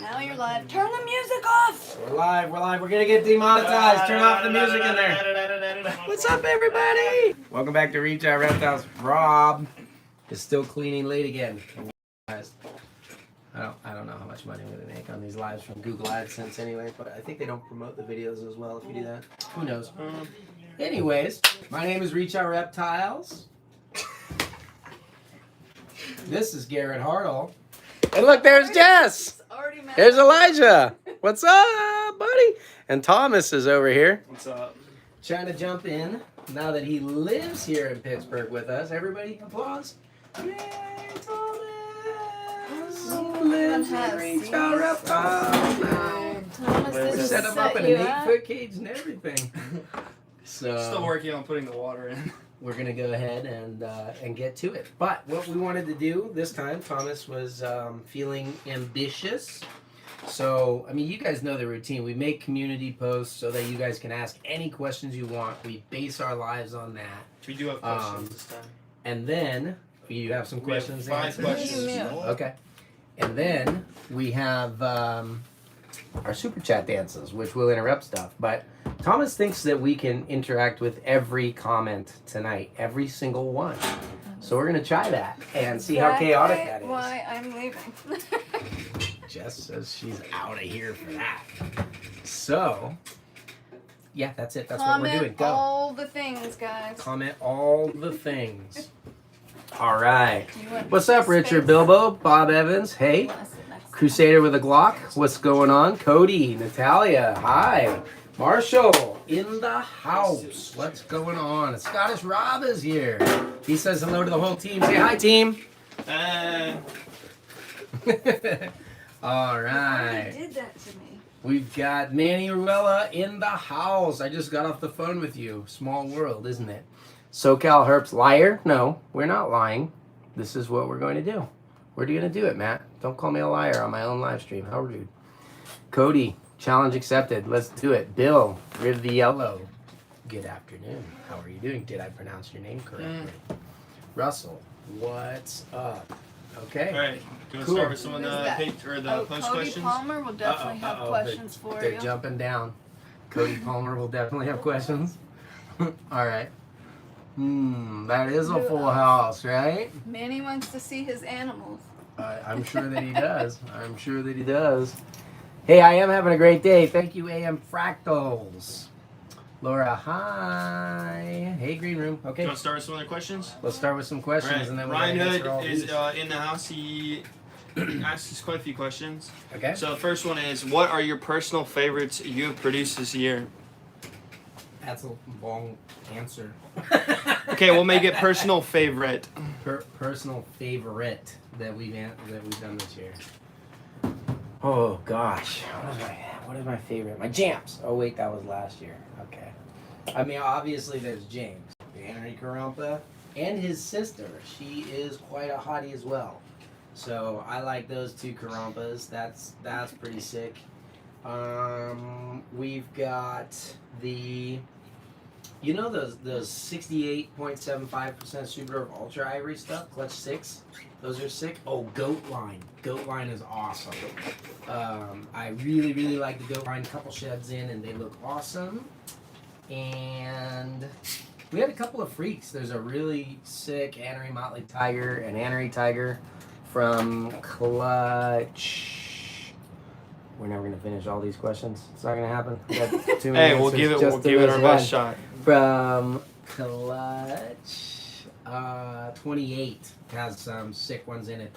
Now you're live. Turn the music off! We're live. We're gonna get demonetized. Turn off the music in there. What's up, everybody? Welcome back to Reach Out Reptiles. Rob is still cleaning late again. I don't know how much money I'm gonna make on these lives from Google AdSense anyway, but I think they don't promote the videos as well if you do that. Who knows? Anyways, my name is Reach Out Reptiles. This is Garrett Hartle. And look, there's Jess. There's Elijah. What's up, buddy? And Thomas is over here. What's up? Trying to jump in now that he lives here in Pittsburgh with us. Everybody applause. Yay, Thomas! Lives in Reach Out Reptiles. We set him up in an 8-foot cage and everything. So still working on putting the water in. We're gonna go ahead and get to it. But what we wanted to do this time, Thomas was feeling ambitious. So I mean, you guys know the routine. We make community posts so that you guys can ask any questions you want. We base our lives on that. We do have questions this time. And then you have some questions. We have 5 questions. Okay. And then we have our super chat dances, which will interrupt stuff. But Thomas thinks that we can interact with every comment tonight, every single one. So we're going to try that and see how chaotic that is. Why I'm leaving. Jess says she's out of here for that. So, yeah, that's it. That's what we're doing. Go. All the things, guys. Comment all the things. All right. What's up, Richard Bilbo? Bob Evans. Hey. Crusader with a Glock. What's going on? Cody. Natalia. Hi. Marshall in the house. What's going on? Scottish Rob is here. He says hello to the whole team. Say hi, team. All right. You did that to me. We've got Manny Ruella in the house. I just got off the phone with you. Small world, isn't it? SoCal Herps. Liar? No, we're not lying. This is what we're going to do. We're going to do it, Matt. Don't call me a liar on my own live stream. How rude. Cody. Challenge accepted. Let's do it. Bill Riviello. Good afternoon. How are you doing? Did I pronounce your name correctly? Russell, what's up? Okay. All right. Do you want to start with some of the post Cody questions? Palmer will definitely have questions for you. They're jumping down. Cody Palmer will definitely have questions. All right. That is a full house, right? Manny wants to see his animals. I'm sure that he does. I'm sure that he does. Hey, I am having a great day. Thank you, AM Fractals. Laura, hi. Hey, Green Room. Okay. Do you want to start with some other questions? Let's start with some questions, Right. and then we're Ryan going to answer all Hood is these. in the house. He asks quite a few questions. Okay. So the first one is, what are your personal favorites you have produced this year? That's a long answer. Okay, we'll make it personal favorite. Personal favorite that we've done this year. Oh gosh, what is my favorite? My jams. Oh wait, that was last year. Okay. I mean, obviously there's James, Henry Carumpa, and his sister. She is quite a hottie as well. So I like those two Carumpas. That's pretty sick. We've got the, you know, those 68.75% Super Ultra Ivory stuff, Clutch 6. Those are sick. Oh, Goat Line. Goat Line is awesome. I really, really like the Goat Line. Couple sheds in, and they look awesome. And we had a couple of freaks. There's a really sick Anery Motley Tiger and Anery Tiger from Clutch. We're never gonna finish all these questions. It's not gonna happen. We got too many Hey, we'll give it our best shot. From Clutch 28 has some sick ones in it.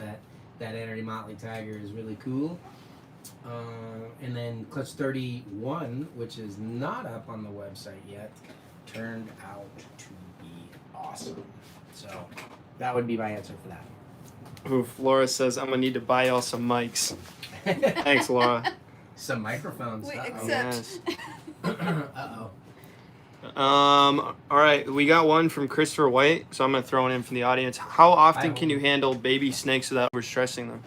That Anery Motley Tiger is really cool. And then Clutch 31, which is not up on the website yet, turned out to be awesome. So that would be my answer for that. Oof, Laura says, I'm going to need to buy y'all some mics. Thanks, Laura. Some microphones. We accept. Yes. Uh-oh. All right, we got one from Christopher White, so I'm going to throw it in from the audience. How often can you handle baby snakes without overstressing them?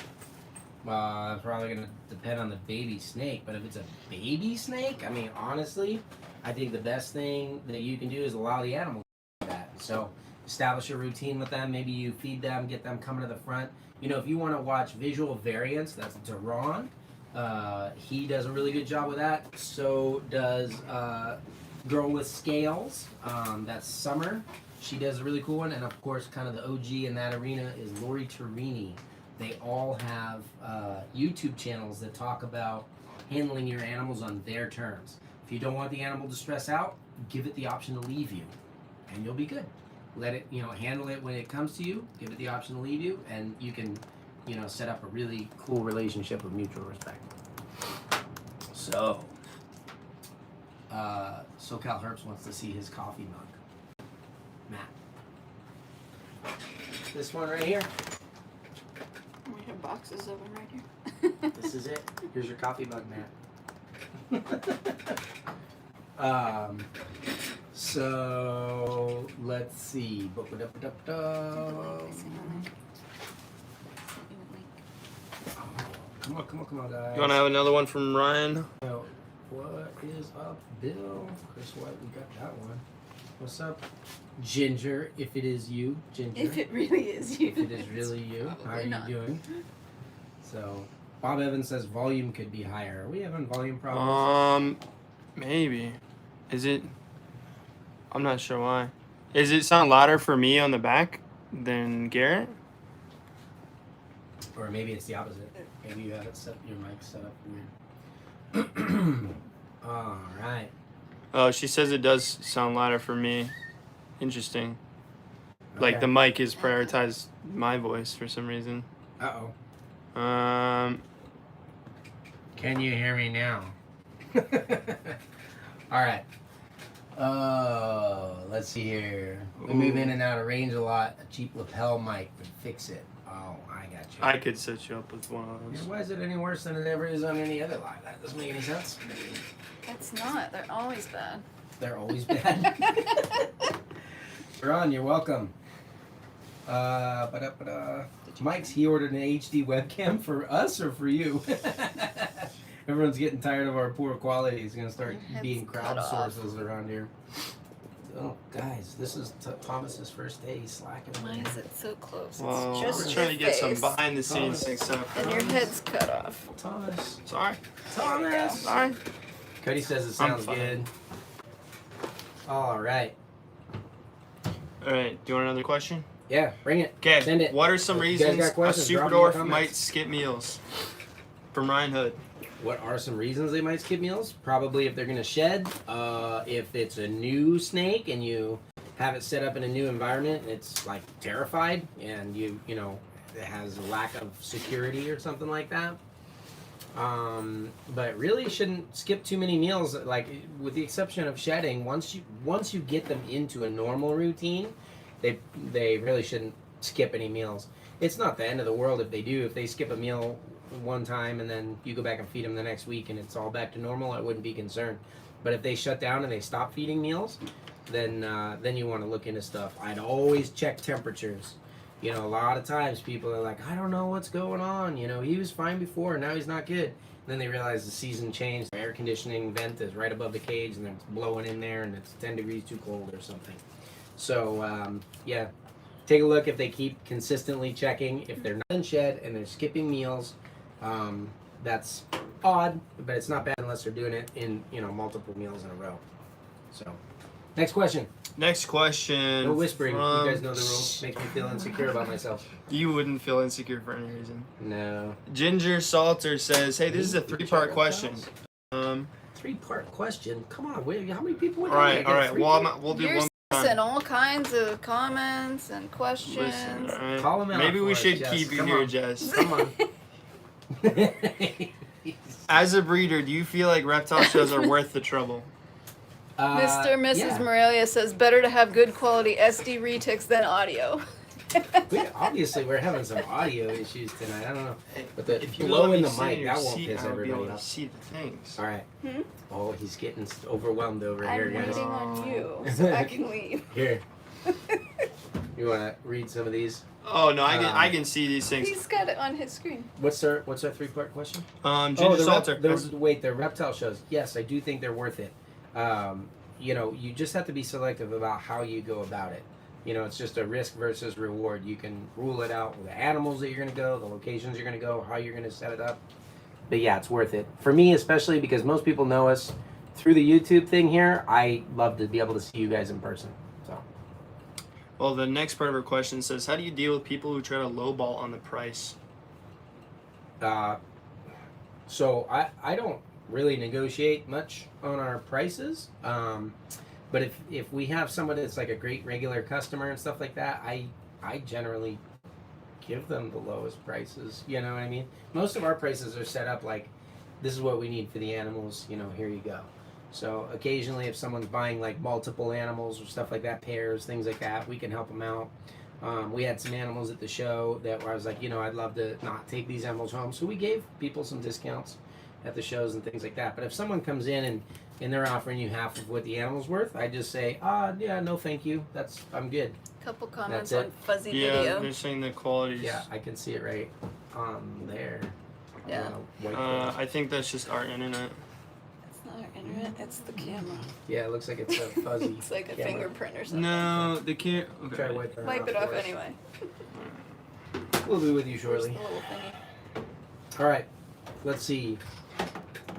It's probably going to depend on the baby snake, but if it's a baby snake, I mean, honestly, I think the best thing that you can do is allow the animal to do that. So establish a routine with them. Maybe you feed them, get them coming to the front. You know, if you want to watch visual variants, that's Duran. He does a really good job with that. So does Girl with Scales. That's Summer. She does a really cool one. And of course, kind of the OG in that arena is Lori Torini. They all have YouTube channels that talk about handling your animals on their terms. If you don't want the animal to stress out, give it the option to leave you, and you'll be good. Let it, handle it when it comes to you. Give it the option to leave you, and you can, set up a really cool relationship of mutual respect. So, SoCal Herps wants to see his coffee mug. Matt, this one right here. We have boxes of them right here. This is it. Here's your coffee mug, Matt. So let's see. Come on, guys. You want to have another one from Ryan? What is up, Bill? Chris White, we got that one. What's up, Ginger? If it is you, Ginger. If it really is you. If it is really you, how are you doing? So, Bob Evans says volume could be higher. Are we having volume problems? Maybe. Is it? I'm not sure why. Is it sound louder for me on the back than Garrett? Or maybe it's the opposite. Maybe you have it set, your mic set up weird. All right. Oh, she says it does sound louder for me. Interesting. Like the mic is prioritized my voice for some reason. Uh-oh. Can you hear me now? All right. Let's see here. We move in and out of range a lot. A cheap lapel mic would fix it. Oh, I got you. I could set you up with one of those. Why is it any worse than it ever is on any other line? That doesn't make any sense. It's not. They're always bad. They're always bad. Ron, you're welcome. Mike's, he ordered an HD webcam for us or for you? Everyone's getting tired of our poor quality. He's going to start being crowdsources around here. Oh, guys, this is Thomas's first day. He's slacking. Why is it so close? Well, It's just we're trying to your get some face. behind the scenes things up. And your head's cut off. Thomas. Sorry. Thomas. Sorry. Cody says it I'm sounds fine. good. All right. All right. Do you want another question? Yeah, bring it. Okay. Send it. What are some If you guys reasons got a questions, drop them in the Superdwarf comments. might skip meals? From Ryan Hood. What are some reasons they might skip meals? Probably if they're going to shed. If it's a new snake and you have it set up in a new environment, it's like terrified and you know, it has a lack of security or something like that. But really shouldn't skip too many meals, like with the exception of shedding. Once you get them into a normal routine, they really shouldn't skip any meals. It's not the end of the world if they do. If they skip a meal one time and then you go back and feed them the next week and it's all back to normal, I wouldn't be concerned. But if they shut down and they stop feeding meals, then you want to look into stuff. I'd always check temperatures. You know, a lot of times people are like, I don't know what's going on. You know, he was fine before, now he's not good. And then they realize the season changed. The air conditioning vent is right above the cage and it's blowing in there and it's 10 degrees too cold or something. So, yeah, take a look if they keep consistently checking. If they're not in shed and they're skipping meals, that's odd, but it's not bad unless they're doing it in, multiple meals in a row. So, next question. Next question. No whispering. from- You guys know the rules. Makes me feel insecure about myself. You wouldn't feel insecure for any reason. No. Ginger Salter says, "Hey, this is a three-part question." 3-part question. Come on, wait, how many people would All right. Well, we'll do You're one. sending all kinds of comments and questions. Listen, all right. Call 'em out Maybe for we us, should Jess. keep you Come here, on. Jess. Come on. As a breeder, do you feel like reptile shows are worth the trouble? Mr. and Mrs. Yeah. Morelia says better to have good quality SD retics than audio. Obviously, we're having some audio issues tonight. I don't know. But the If you blow let in me the sit mic, in your that won't seat, piss I would be everybody able to off. see the things. All right. Hmm? Oh, he's getting overwhelmed over I'm here, guys. waiting on you so I can leave. Here. You want to read some of these? Oh no, I can see these things. He's got it on his screen. What's our 3-part question? Ginger Salter. The reptile shows. Yes, I do think they're worth it. You just have to be selective about how you go about it. It's just a risk versus reward. You can rule it out with the animals that you're going to go, the locations you're going to go, how you're going to set it up. yeah, it's worth it for me, especially because most people know us through the YouTube thing here. I love to be able to see you guys in person. So. Well, the next part of her question says, how do you deal with people who try to lowball on the price? So I don't really negotiate much on our prices. But if we have someone that's like a great regular customer and stuff like that, I generally give them the lowest prices. You know what I mean? Most of our prices are set up like, this is what we need for the animals. You know, here you go. So occasionally, if someone's buying like multiple animals or stuff like that, pairs, things like that, we can help them out. We had some animals at the show that where I was like, you know, I'd love to not take these animals home. So we gave people some discounts at the shows and things like that. But if someone comes in and they're offering you half of what the animal's worth, I just say, yeah, no, thank you. I'm good. Couple comments That's on it. fuzzy Yeah, video. they're saying the quality's... Yeah, I can see it right on there. Yeah. I think that's just our internet. It's not our internet, it's the camera. Yeah, it looks like it's a fuzzy. It's like a camera. fingerprint or something. No, they can't... Okay. Try wipe that Wipe it off for us. anyway. We'll be with you Here's shortly. the little thingy. All right, let's see.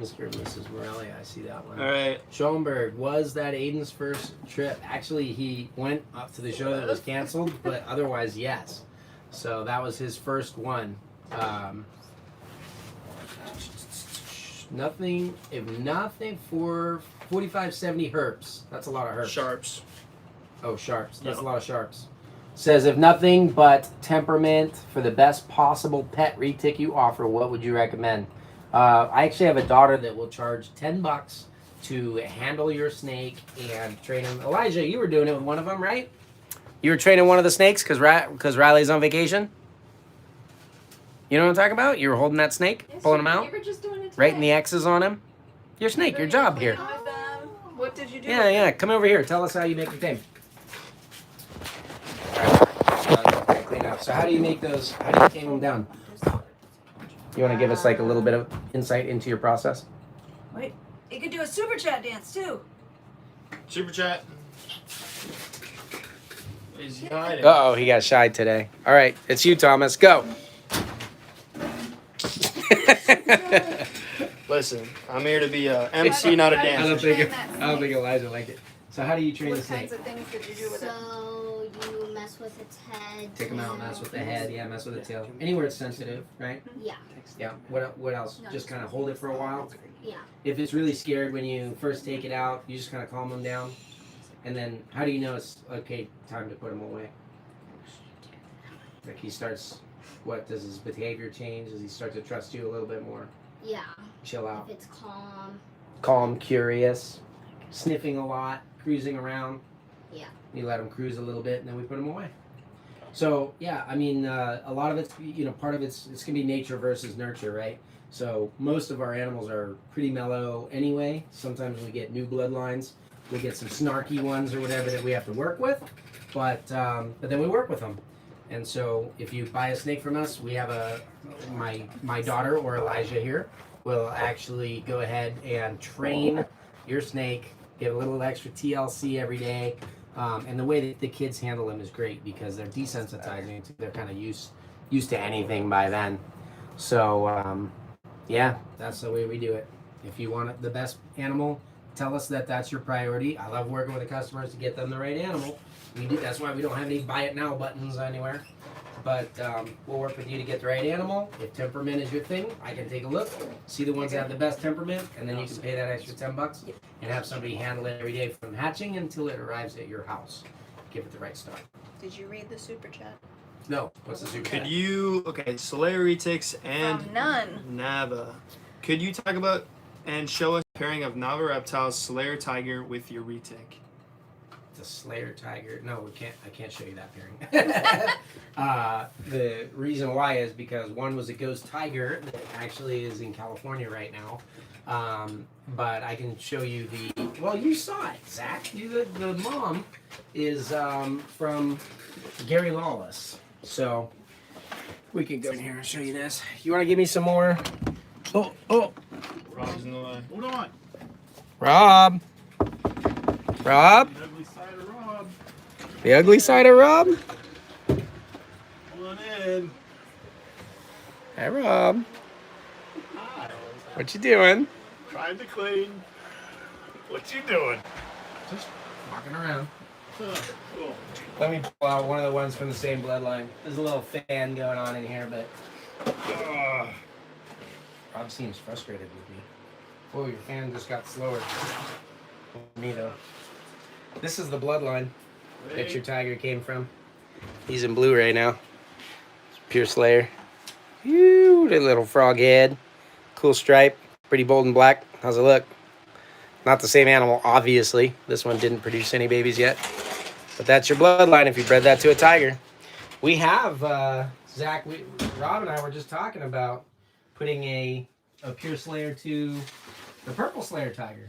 Mr. and Mrs. Morelli, I see that one. All right. Schoenberg, was that Aiden's first trip? Actually, he went up to the show that was canceled, but otherwise, yes. So that was his first one. Nothing for 4570 herps. That's a lot of herps. Sharps. Oh, sharps. That's Yeah. a lot of sharps. Says, if nothing but temperament for the best possible pet retic you offer, what would you recommend? I actually have a daughter that will charge $10 to handle your snake and train him. Elijah, you were doing it with one of them, right? You were training one of the snakes because Riley's on vacation? You know what I'm talking about? You were holding that snake, pulling him out, You were just doing it writing the X's on him. Your snake, your job here. What did you do? Yeah, come over here. Tell us how you make the tame. Clean up. So how do you make those? How do you tame them down? You want to give us like a little bit of insight into your process? Wait, you could do a super chat dance too. Super chat. Is he hiding? Uh-oh, he got shy today. All right, it's you, Thomas. Go. Listen, I'm here to be a MC, not a I don't dancer. think Elijah liked it. So how do you train the What snake? kinds of things did you do with it? So you mess with its head. Take them out, mess with the head, yeah, mess with the tail. Anywhere it's sensitive, right? Yeah, Yeah. What else? Just kind of hold it for a while. yeah. If it's really scared when you first take it out, you just kind of calm them down. And then how do you know it's okay time to put him away? Like he starts, what, does his behavior change? Does he start to trust you a little bit more? Yeah. Chill out. If it's calm. Calm, curious, sniffing a lot, cruising around. Yeah. You let him cruise a little bit and then we put him away. So, yeah, I mean, a lot of it's, part of it's going to be nature versus nurture, right? So most of our animals are pretty mellow anyway. Sometimes we get new bloodlines. We get some snarky ones or whatever that we have to work with, but then we work with them. And so if you buy a snake from us, we have my daughter or Elijah here will actually go ahead and train your snake, get a little extra TLC every day. And the way that the kids handle them is great because they're desensitizing. They're kind of used to anything by then. So yeah, that's the way we do it. If you want the best animal, tell us that that's your priority. I love working with the customers to get them the right animal. That's why we don't have any buy it now buttons anywhere. But we'll work with you to get the right animal. If temperament is your thing, I can take a look, see the ones that have the best temperament, and then you can pay that extra $10 and have somebody handle it every day from hatching until it arrives at your house. Give it the right start. Did you read the super chat? No, what's the super? Could you, Slayer Retics and From none. Nava. Could you talk about and show us a pairing of Nava Reptiles Slayer Tiger with your retic? The Slayer Tiger. No, we can't. I can't show you that pairing. The reason why is because one was a ghost tiger that actually is in California right now. But I can show you the. Well, you saw it, Zach. The mom is from Gary Lawless. So we can go in here and show you this. You want to give me some more? Oh. Rob's in the way. Hold on. Rob. Ugly side of Rob. The ugly side of Rob. Hold on in. Hey, Rob. Hi. What you doing? Trying to clean. What you doing? Just walking around. Cool. Let me pull out one of the ones from the same bloodline. There's a little fan going on in here, but Rob seems frustrated with me. Whoa, your fan just got slower. Me though. This is the bloodline that your tiger came from. He's in blue right now. It's Pure Slayer. Whew, that little frog head. Cool stripe. Pretty bold and black. How's it look? Not the same animal, obviously. This one didn't produce any babies yet. But that's your bloodline if you bred that to a tiger. We have, Zach, Rob and I were just talking about putting a Pure Slayer to the Purple Slayer tiger,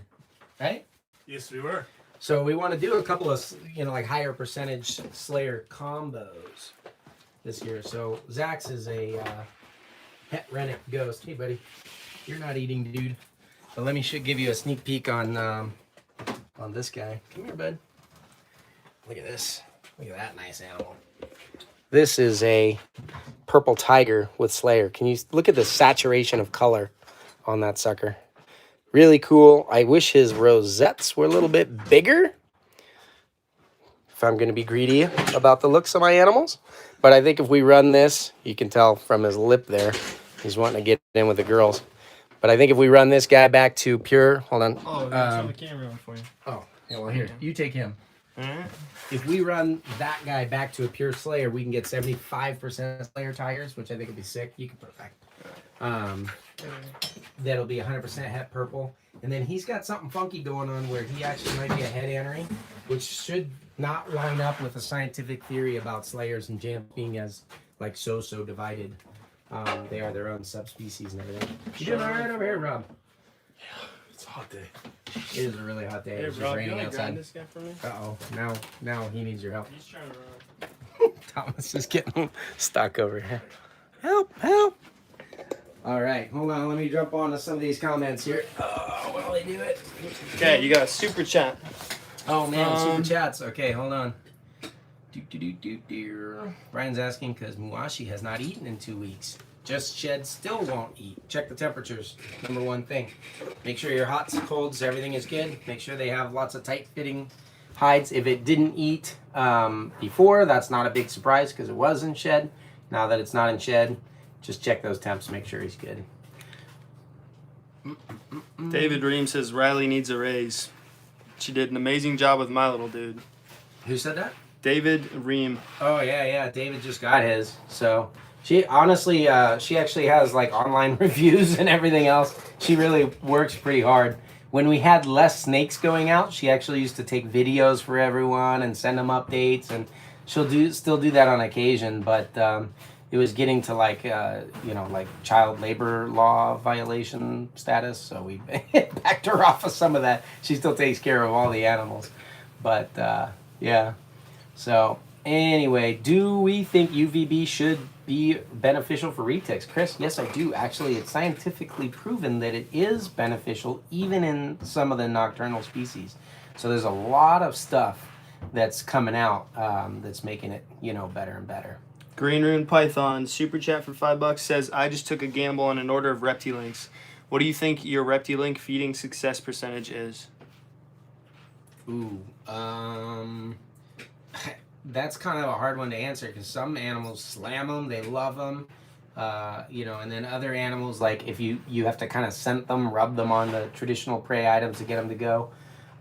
right? Yes, we were. So we want to do a couple of, like higher percentage Slayer combos this year. So Zach's is a Het Rennick Ghost. Hey, buddy. You're not eating, dude. But let me give you a sneak peek on this guy. Come here, bud. Look at this. Look at that nice animal. This is a purple tiger with Slayer. Can you look at the saturation of color on that sucker? Really cool. I wish his rosettes were a little bit bigger, if I'm going to be greedy about the looks of my animals. But I think if we run this, you can tell from his lip there, he's wanting to get in with the girls. But I think if we run this guy back to pure, hold on. Oh, that's on the camera for you. Oh, yeah, well, here, you take him. Alright. If we run that guy back to a pure Slayer, we can get 75% Slayer tigers, which I think would be sick. You can put it back. That'll be 100% het purple. And then he's got something funky going on where he actually might be a het annery, which should not line up with a scientific theory about Slayers and Jams being as like so divided. They are their own subspecies and everything. You doing all right over here, Rob? Yeah, it's a hot day. It is a really hot day. Hey, It's just Rob, you raining want to grab outside. this guy for me? Uh-oh. Now he needs your help. He's trying to run. Thomas is getting stuck over here. Help. All right, hold on. Let me jump on to some of these comments here. Oh, while they do it. Okay, you got a super chat. Oh, man, super chats. Okay, hold on. Brian's asking because Muashi has not eaten in 2 weeks. Just shed, still won't eat. Check the temperatures. Number one thing. Make sure your hots, colds, everything is good. Make sure they have lots of tight-fitting hides. If it didn't eat before, that's not a big surprise because it was in shed. Now that it's not in shed, just check those temps. Make sure he's good. David Ream says Riley needs a raise. She did an amazing job with my little dude. Who said that? David Ream. Oh, yeah. David just got his. So she honestly, she actually has like online reviews and everything else. She really works pretty hard. When we had less snakes going out, she actually used to take videos for everyone and send them updates. And she'll still do that on occasion. But it was getting to like, like child labor law violation status. So we backed her off of some of that. She still takes care of all the animals. But yeah. So anyway, do we think UVB should be beneficial for retics? Chris, yes, I do. Actually, it's scientifically proven that it is beneficial even in some of the nocturnal species. So there's a lot of stuff that's coming out that's making it, better and better. Green Rune Python, super chat for $5 says, I just took a gamble on an order of Reptilinks. What do you think your Reptilink feeding success percentage is? Ooh, that's kind of a hard one to answer because some animals slam them, they love them, and then other animals, like if you have to kind of scent them, rub them on the traditional prey items to get them to go.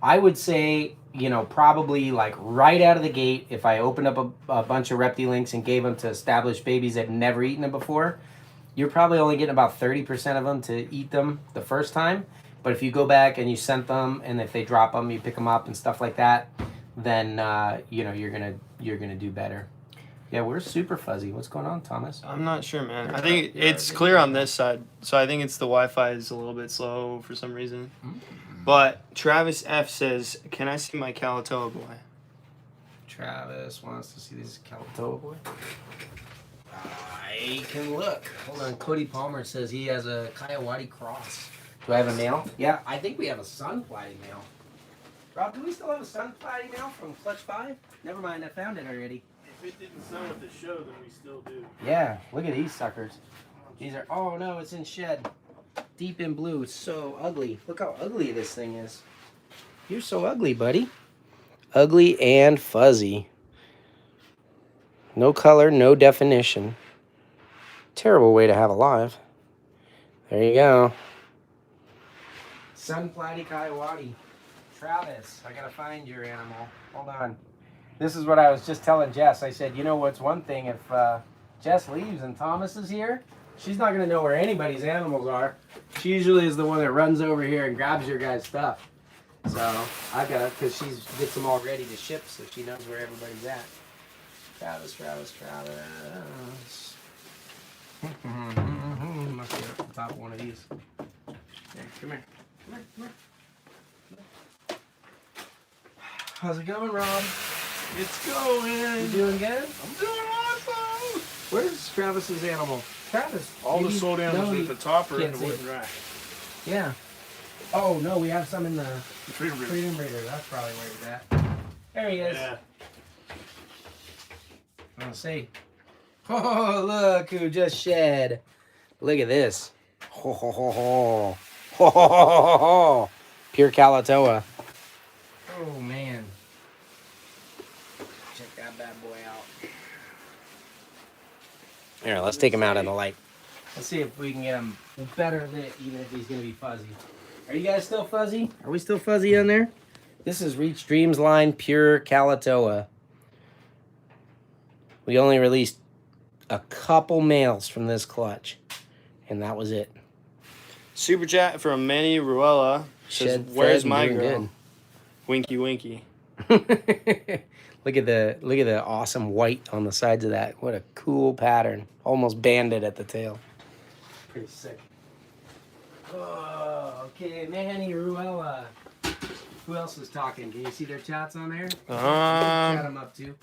I would say, probably like right out of the gate, if I opened up a bunch of Reptilinks and gave them to established babies that had never eaten them before, you're probably only getting about 30% of them to eat them the first time. But if you go back and you scent them, and if they drop them, you pick them up and stuff like that, then you're gonna do better. Yeah, we're super fuzzy. What's going on, Thomas? I'm not sure, man. I think it's clear on this side. So I think it's the Wi-Fi is a little bit slow for some reason. But Travis F says, can I see my Kalatoa boy? Travis wants to see this Kalatoa boy. I can look. Hold on. Cody Palmer says he has a Coyote cross. Do I have a male? Yeah, I think we have a sun platy male. Rob, do we still have a sun platy male from Clutch 5? Never mind, I found it already. If it didn't sell at the show, then we still do. Yeah, look at these suckers. These are, oh no, it's in shed. Deep in blue. It's so ugly. Look how ugly this thing is. You're so ugly, buddy. Ugly and fuzzy. No color, no definition. Terrible way to have a live. There you go. Sun Platy Coyote. Travis, I gotta find your animal. Hold on. This is what I was just telling Jess. I said, you know what's one thing? If Jess leaves and Thomas is here, she's not gonna know where anybody's animals are. She usually is the one that runs over here and grabs your guys' stuff. So I gotta, because she gets them all ready to ship, so she knows where everybody's at. Travis. Must be at the top of one of these. Here, come here. How's it going, Rob? It's going. You doing good? I'm doing awesome. Where's Travis's animal? Travis. All the maybe- sold animals no, at he- the top are in can't the see wooden it. rack. Yeah. Oh no, we have some in the The freedom breeder. Freedom Breeder. That's probably where he's at. There he is. Yeah. Let's see. Oh, look who just shed. Look at this. Ho, ho, ho, ho. Ho, ho, ho, ho, ho. Pure Kalatoa. Oh, man. Check that bad boy out. Here, let's take him out in the light. Let's see if we can get him better lit, even if he's going to be fuzzy. Are you guys still fuzzy? Are we still fuzzy in there? This is Reach Dreams line Pure Kalatoa. We only released a couple males from this clutch, and that was it. Super chat from Manny Ruella says, Shed "Where's fed my and girl?" doing Winky, winky. good. Look at the awesome white on the sides of that. What a cool pattern. Almost banded at the tail. Pretty sick. Oh, okay, Manny Ruella. Who else is talking? Can you see their chats on there? Chat them up too.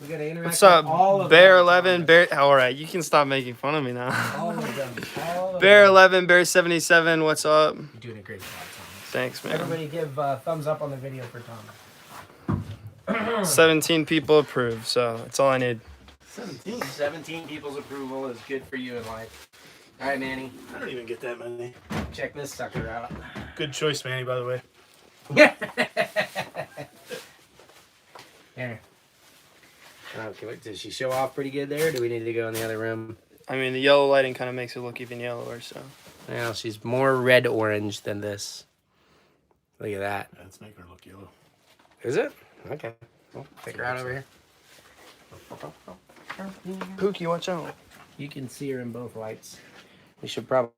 We gotta interact. What's up, with all of Bear them. 11, Bear? All right, you can stop making fun of me now. All of them. All of Bear them. 11, Bear 77. What's up? You're doing a great job, Thomas. Thanks, man. Everybody give thumbs up on the video for Thomas. 17 people approve, so that's all I need. 17 people's approval is good for you in life. All right, Manny. I don't even get that many. Check this sucker out. Good choice, Manny, by the way. Here. Okay, does she show off pretty good there? Or do we need to go in the other room? I mean, the yellow lighting kind of makes it look even yellower, so. Well, she's more red-orange than this. Look at that. Let's make her look yellow. Is it? Okay. Well, take her out over here. Pookie, watch out. You can see her in both lights. We should probably...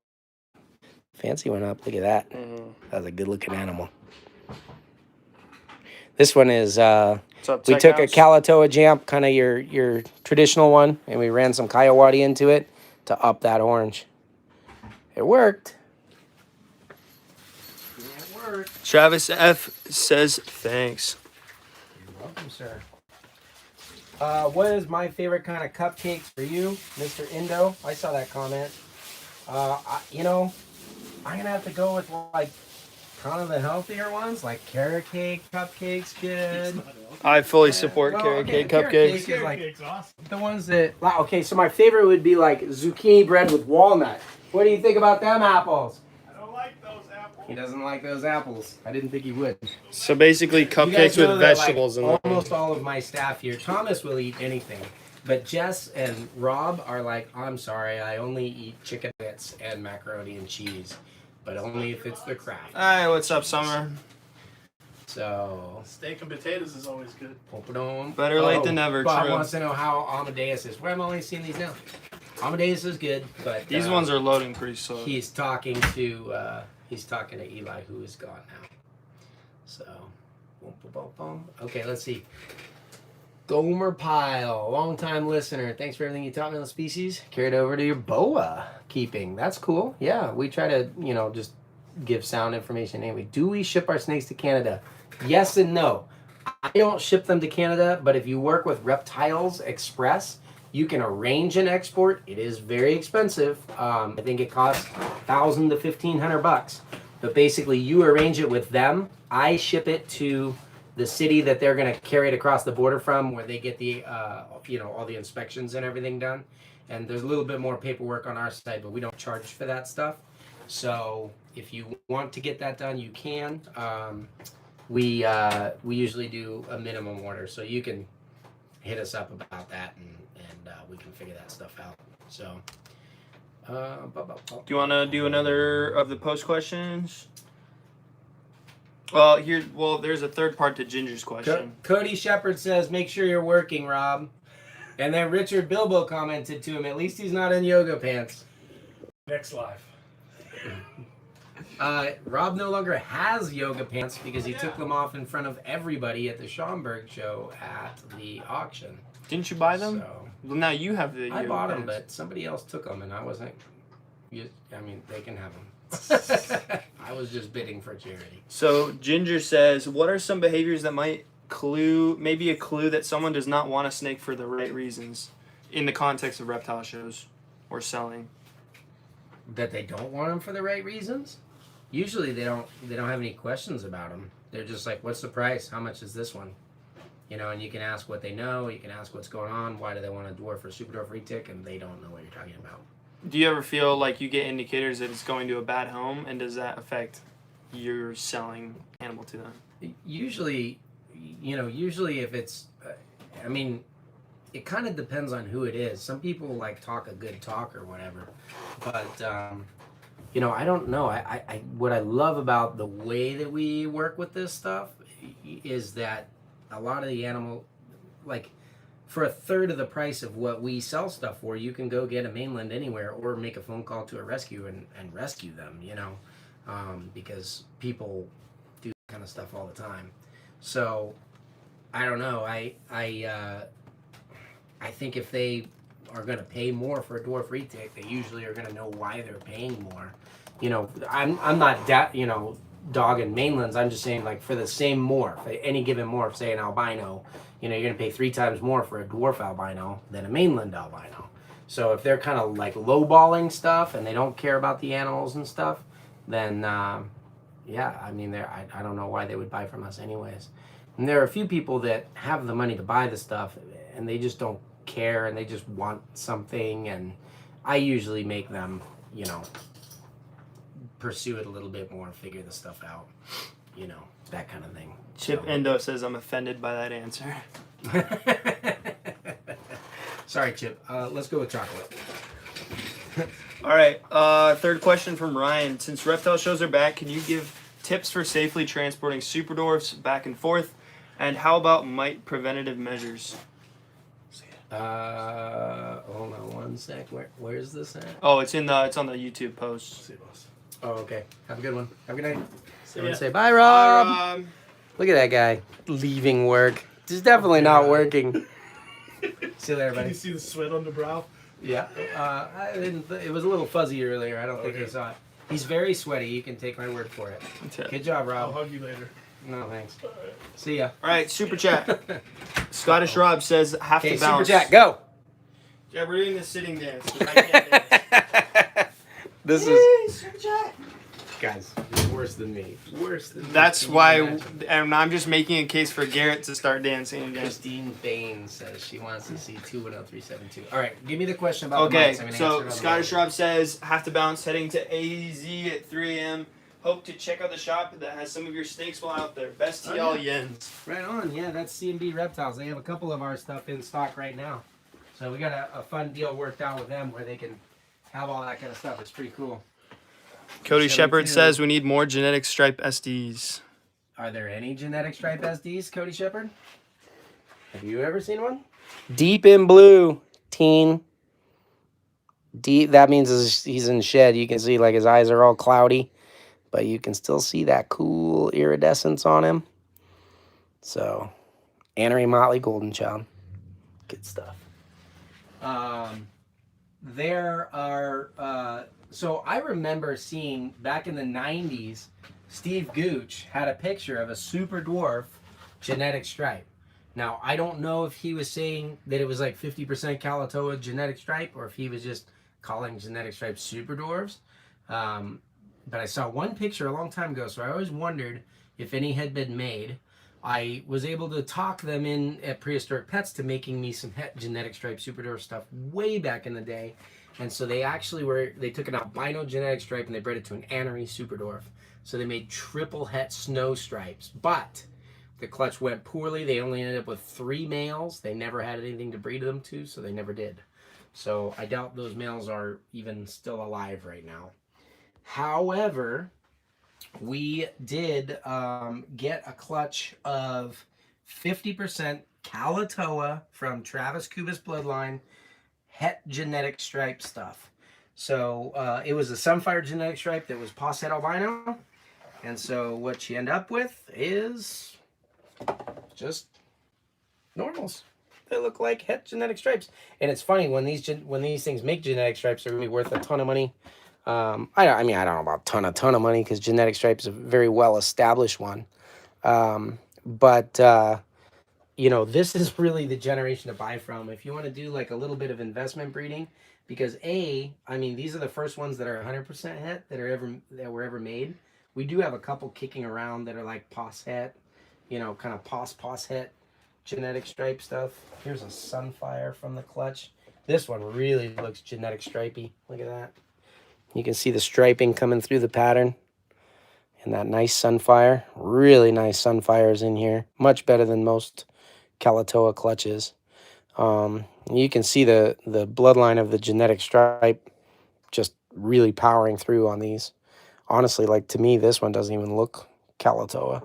Fancy went up. Look at that. That's a good-looking animal. This one is... What's up, we Tech took a House? Kalatoa Jamp, kind of your traditional one, and we ran some Coyote into it to up that orange. It worked. It worked. Travis F says thanks. You're welcome, sir. What is my favorite kind of cupcakes for you, Mr. Indo? I saw that comment. I'm gonna have to go with like kind of the healthier ones, like carrot cake cupcakes, good. I fully support Well, carrot okay, cake carrot cupcakes. cake is like Cake's awesome. the ones that. Wow, okay, so my favorite would be like zucchini bread with walnut. What do you think about them apples? I don't like those apples. He doesn't like those apples. I didn't think he would. So basically, You guys cupcakes know with that, vegetables in like, them. almost all of my staff here. Thomas will eat anything, but Jess and Rob are like, I'm sorry, I only eat chicken bits and macaroni and cheese, but only if it's the Kraft. Hi, what's up, Summer? So, Steak and potatoes is always good. Better late than never, Bob true. wants to know how Amadeus is. Well, I'm only seeing these now. Amadeus is good, but These ones are loading pretty slow. He's talking to Eli, who is gone now. So, boom, boom, boom, boom. Okay, let's see. Gomer Pile, long-time listener. Thanks for everything you taught me on the species. Carried over to your boa keeping. That's cool. Yeah, we try to, just give sound information anyway. Do we ship our snakes to Canada? Yes and no. I don't ship them to Canada, but if you work with Reptiles Express, you can arrange an export. It is very expensive. I think it costs $1,000 to $1,500. But basically, you arrange it with them. I ship it to the city that they're going to carry it across the border from, where they get the, all the inspections and everything done. And there's a little bit more paperwork on our side, but we don't charge for that stuff. So if you want to get that done, you can. We usually do a minimum order, so you can hit us up about that, and we can figure that stuff out. So, Do you want to do another of the post questions? Well, there's a third part to Ginger's question. Cody Shepard says, "Make sure you're working, Rob." And then Richard Bilbo commented to him, "At least he's not in yoga pants." Next live. Rob no longer has yoga pants because he took them off in front of everybody at the Schaumburg show at the auction. Didn't you buy them? So, Well, now you have the. I yoga bought them, pants. but somebody else took them, and I wasn't. I mean, they can have them. I was just bidding for charity. So Ginger says, "What are some behaviors that might maybe a clue that someone does not want a snake for the right reasons, in the context of reptile shows or selling?" That they don't want them for the right reasons? Usually they don't have any questions about them. They're just like, "What's the price? How much is this one?" You know, and you can ask what they know. You can ask what's going on. Why do they want a dwarf or super dwarf retic? And they don't know what you're talking about. Do you ever feel like you get indicators that it's going to a bad home, and does that affect your selling animal to them? Usually if it's, I mean, it kind of depends on who it is. Some people like talk a good talk or whatever, but I don't know. I what I love about the way that we work with this stuff is that a lot of the animal, like, for a third of the price of what we sell stuff for, you can go get a mainland anywhere or make a phone call to a rescue and rescue them, because people do that kind of stuff all the time. So I don't know. I think if they are going to pay more for a dwarf retic, they usually are going to know why they're paying more. I'm not dogging mainlands. I'm just saying, like, for the same morph, any given morph, say an albino, you're going to pay 3 times more for a dwarf albino than a mainland albino. So if they're kind of like lowballing stuff and they don't care about the animals and stuff, then I don't know why they would buy from us anyways. And there are a few people that have the money to buy the stuff and they just don't care and they just want something, and I usually make them, pursue it a little bit more and figure the stuff out, that kind of thing. Chip Endo says, "I'm offended by that answer." Sorry, Chip. Let's go with chocolate. All right. Third question from Ryan. Since reptile shows are back, can you give tips for safely transporting super dwarfs back and forth? And how about mite preventative measures? Hold on one sec. Where's this at? Oh, it's on the YouTube post. Oh, okay. Have a good one. Have a good night. Yeah. Say bye, Rob. Look at that guy leaving work. He's definitely not working. See you later, Can buddy. you see the sweat on the brow? Yeah. I didn't. It was a little fuzzy earlier. I don't think I saw it. He's very sweaty. You can take my word for it. Good job, I'll Rob. hug you later. No, thanks. See ya. All right, super chat. Scottish Rob says, "Have Okay, to super bounce." chat, go. Yeah, we're doing the sitting dance. I can't dance. This is, guys, you're worse than me. Worse than me. That's Can you why, imagine? and I'm just making a case for Garrett to start dancing again. Christine Bain says she wants to see 210372. All right, give me the question about the Okay, mics. I'm gonna answer so it on Scottish the Rob says, "Have to bounce, heading to AZ at 3 a.m. Hope to check out the shop that has some of your snakes while out there. Best to y'all, Jens." Right on, yeah, that's C&B Reptiles. They have a couple of our stuff in stock right now. So we got a fun deal worked out with them where they can have all that kind of stuff. It's pretty cool. Cody 72. Shepard says, "We need more genetic stripe SDs." Are there any genetic stripe SDs, Cody Shepard? Have you ever seen one? Deep in blue, teen. Deep, that means he's in shed. You can see like his eyes are all cloudy, but you can still see that cool iridescence on him. So, Annery Motley Golden Child. Good stuff. There are, so I remember seeing back in the 90s, Steve Gooch had a picture of a super dwarf genetic stripe. Now, I don't know if he was saying that it was like 50% Kalatoa genetic stripe or if he was just calling genetic stripes super dwarfs. But I saw one picture a long time ago, so I always wondered if any had been made. I was able to talk them in at Prehistoric Pets to making me some genetic stripe super dwarf stuff way back in the day. And so they took an albino genetic stripe and they bred it to an Annery Superdorf. So they made triple het snow stripes. But the clutch went poorly. They only ended up with 3 males. They never had anything to breed them to, so they never did. So I doubt those males are even still alive right now. However, we did get a clutch of 50% Kalatoa from Travis Kubas bloodline, het genetic stripe stuff. So it was a Sunfire genetic stripe that was Posset albino. And so what you end up with is just normals. They look like het genetic stripes. And it's funny, when these things make genetic stripes, they're going to be worth a ton of money. I don't know about a ton of money, because genetic stripe is a very well established one. You know, this is really the generation to buy from if you want to do like a little bit of investment breeding, because I mean, these are the first ones that are 100% het that were ever made. We do have a couple kicking around that are like pos het, you know, kind of pos het genetic stripe stuff. Here's a Sunfire from the clutch. This one really looks genetic stripey. Look at that. You can see the striping coming through the pattern. And that nice Sunfire. Really nice Sunfires in here. Much better than most Kalatoa clutches. You can see the bloodline of the genetic stripe just really powering through on these. Honestly, like, to me, this one doesn't even look Kalatoa.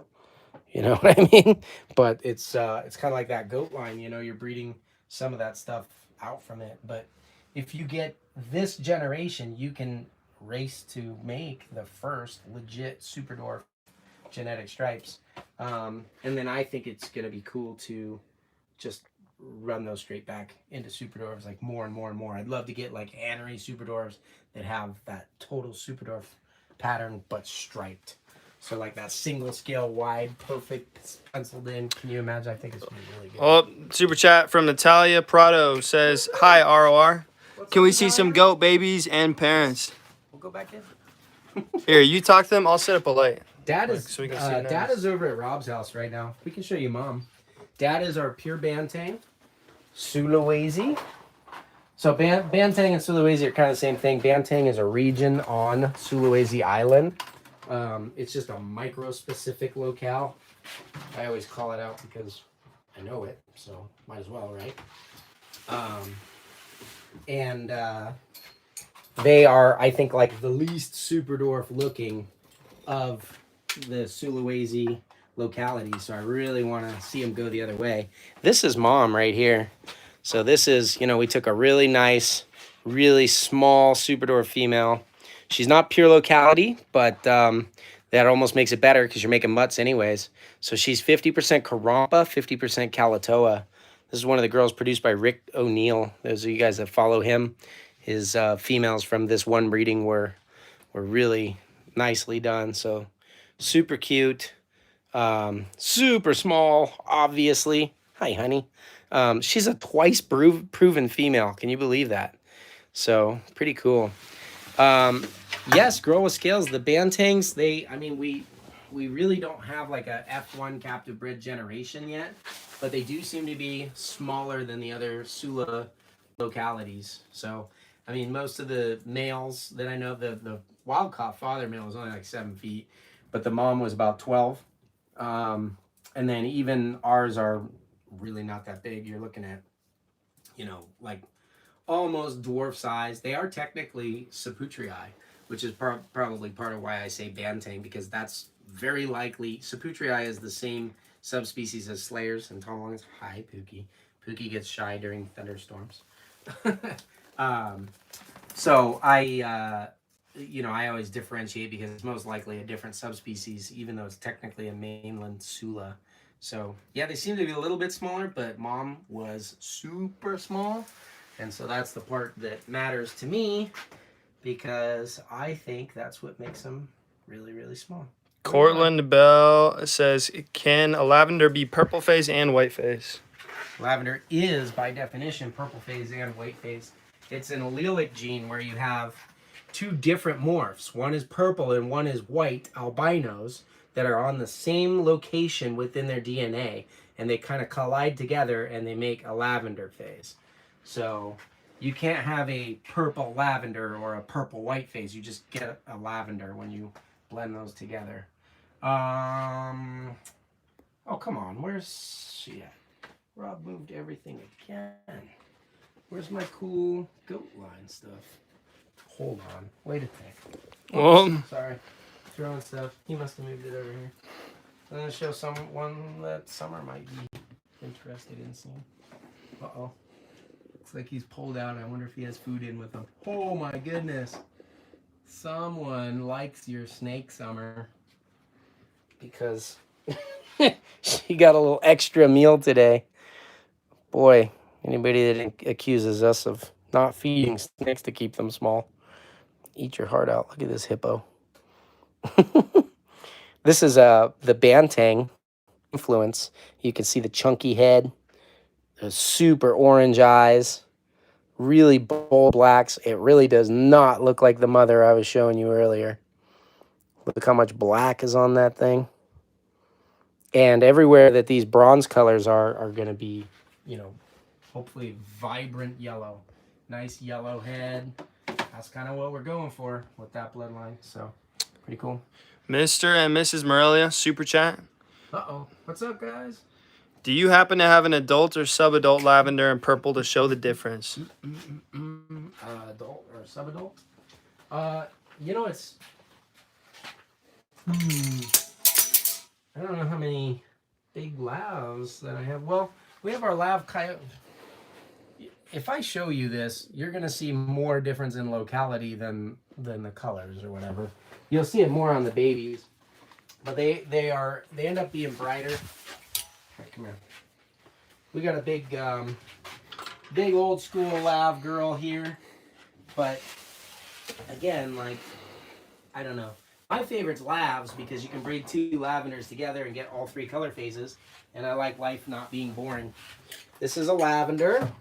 You know what I mean? But it's kind of like that goat line. You know, you're breeding some of that stuff out from it. But if you get this generation, you can race to make the first legit Superdorf genetic stripes. And then I think it's going to be cool to just run those straight back into Superdorfs, like more and more and more. I'd love to get like Annery Superdorfs that have that total Superdorf pattern but striped. So like that single scale wide, perfect, penciled in. Can you imagine? I think it's gonna be really good. Oh, super chat from Natalia Prado says, "Hi ROR. Can we see some goat babies and parents?" We'll go back in. Here, you talk to them. I'll set up a light. Dad is so we can see Dad is over at Rob's house right now. We can show you Mom. Dad is our pure Banteng, Sulawesi. So Banteng and Sulawesi are kind of the same thing. Banteng is a region on Sulawesi Island. It's just a micro-specific locale. I always call it out because I know it, so might as well, right? They are, I think, like the least Superdorf looking of the Sulawesi locality, so I really want to see them go the other way. This is Mom right here. So this is, you know, we took a really nice, really small Superdorf female. She's not pure locality, but that almost makes it better because you're making mutts anyways. So she's 50% Karompa, 50% Kalatoa. This is one of the girls produced by Rick O'Neill. Those of you guys that follow him, his females from this one breeding were really nicely done. So super cute, super small, obviously. Hi, honey. She's a twice proven female. Can you believe that? So pretty cool. Yes, grow with scales. The Bantangs, we really don't have like a F1 captive bred generation yet, but they do seem to be smaller than the other Sula localities. So, I mean, most of the males that I know, the wild-caught father male was only like 7 feet, but the mom was about 12. And then even ours are really not that big. You're looking at, you know, like almost dwarf size. They are technically Saputrii, which is probably part of why I say Banteng, because that's very likely. Saputrii is the same subspecies as Slayers and Tomlongs. Hi, Pookie. Pookie gets shy during thunderstorms. So I always differentiate because it's most likely a different subspecies, even though it's technically a mainland Sula. So yeah, they seem to be a little bit smaller, but Mom was super small. And so that's the part that matters to me, because I think that's what makes them really, really small. Cortland Bell says, "Can a lavender be purple phase and white phase?" Lavender is, by definition, purple phase and white phase. It's an allelic gene where you have two different morphs. One is purple and one is white albinos that are on the same location within their DNA, and they kind of collide together and they make a lavender phase. So You can't have a purple lavender or a purple white face. You just get a lavender when you blend those together. Oh, come on. Where's she at? Rob moved everything again. Where's my cool goat line stuff? Hold on. Wait a sec. Oops, sorry. Throwing stuff. He must have moved it over here. I'm going to show one that Summer might be interested in seeing. Uh-oh. Looks like he's pulled out. I wonder if he has food in with him. Oh my goodness. Someone likes your snake, Summer. Because she got a little extra meal today. Boy, anybody that accuses us of not feeding snakes to keep them small, eat your heart out. Look at this hippo. This is the Bantang influence. You can see the chunky head, the super orange eyes, really bold blacks. It really does not look like the mother I was showing you earlier. Look how much black is on that thing. And everywhere that these bronze colors are going to be, you know, hopefully vibrant yellow. Nice yellow head. That's kind of what we're going for with that bloodline. So, pretty cool. Mr. and Mrs. Morelia, super chat. Uh-oh. What's up, guys? Do you happen to have an adult or sub-adult lavender and purple to show the difference? Adult or sub-adult? You know, it's... I don't know how many big lavs that I have. Well, we have our lav coyote. If I show you this, you're going to see more difference in locality than the colors or whatever. You'll see it more on the babies. But they end up being brighter. Right, come here. We got a big old school lav girl here. But again, like, I don't know. My favorite's lavs because you can breed two lavenders together and get all three color phases. And I like life not being boring. This is a lavender.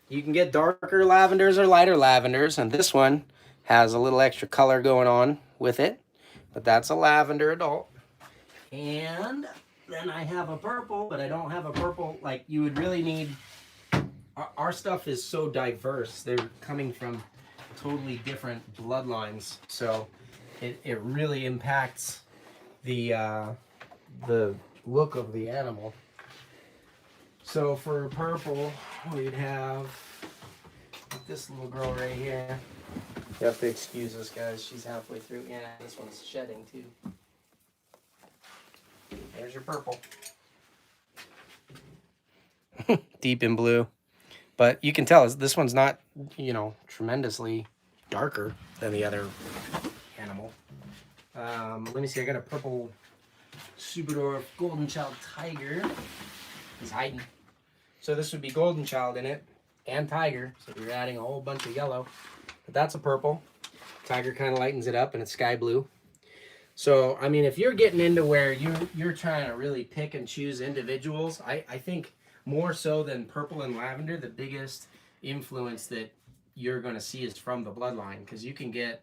You can get darker lavenders or lighter lavenders. And this one has a little extra color going on with it. But that's a lavender adult. And then I have a purple, but I don't have a purple. Like, you would really need... Our stuff is so diverse. They're coming from totally different bloodlines. So it really impacts the look of the animal. So for purple, we'd have this little girl right here. You have to excuse us, guys. She's halfway through. Yeah, this one's shedding too. There's your purple. Deep in blue. But you can tell this one's not, you know, tremendously darker than the other animal. Let me see. I got a purple Superdorf Golden Child Tiger. He's hiding. So this would be Golden Child in it and Tiger. So you're adding a whole bunch of yellow. But that's a purple. Tiger kind of lightens it up and it's sky blue. So, I mean, if you're getting into where you're trying to really pick and choose individuals, I think more so than purple and lavender, the biggest influence that you're going to see is from the bloodline. Because you can get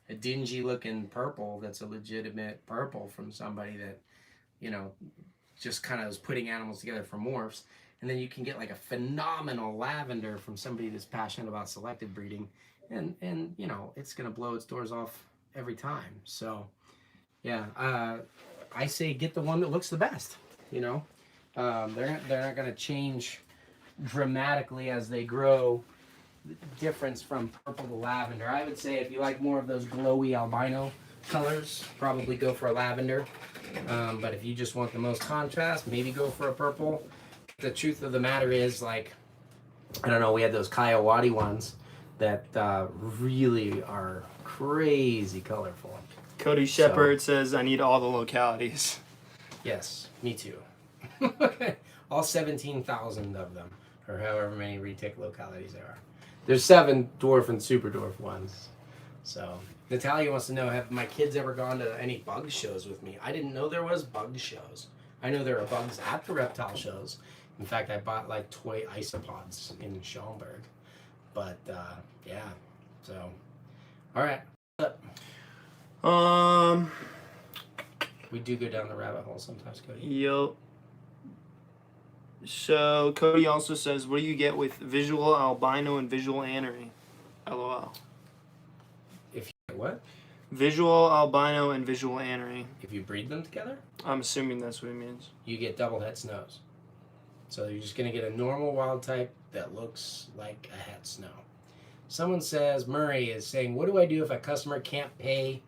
a dingy looking purple that's a legitimate purple from somebody that, you know, just kind of is putting animals together for morphs. And then you can get like a phenomenal lavender from somebody that's passionate about selective breeding. And you know, it's going to blow its doors off every time. So, yeah, I say get the one that looks the best, you know. They're not going to change dramatically as they grow. The difference from purple to lavender. I would say if you like more of those glowy albino colors, probably go for a lavender. But if you just want the most contrast, maybe go for a purple. The truth of the matter is, like, I don't know, we had those Coyote ones that really are crazy colorful. Cody Shepard says, I need all the localities. Yes, me too. All 17,000 of them, or however many retic localities there are. There's 7 dwarf and super dwarf ones. So, Natalia wants to know, have my kids ever gone to any bug shows with me? I didn't know there was bug shows. I know there are bugs at the reptile shows. In fact, I bought like toy isopods in Schaumburg. But, yeah, so, all right. We do go down the rabbit hole sometimes, Cody. Yo. So Cody also says, what do you get with visual albino and visual anery? LOL. If you what? Visual albino and visual anery. If you breed them together, I'm assuming that's what it means. you get double het snows. So you're just gonna get a normal wild type that looks like a het snow. Someone says, Murray is saying, what do I do if a customer can't pay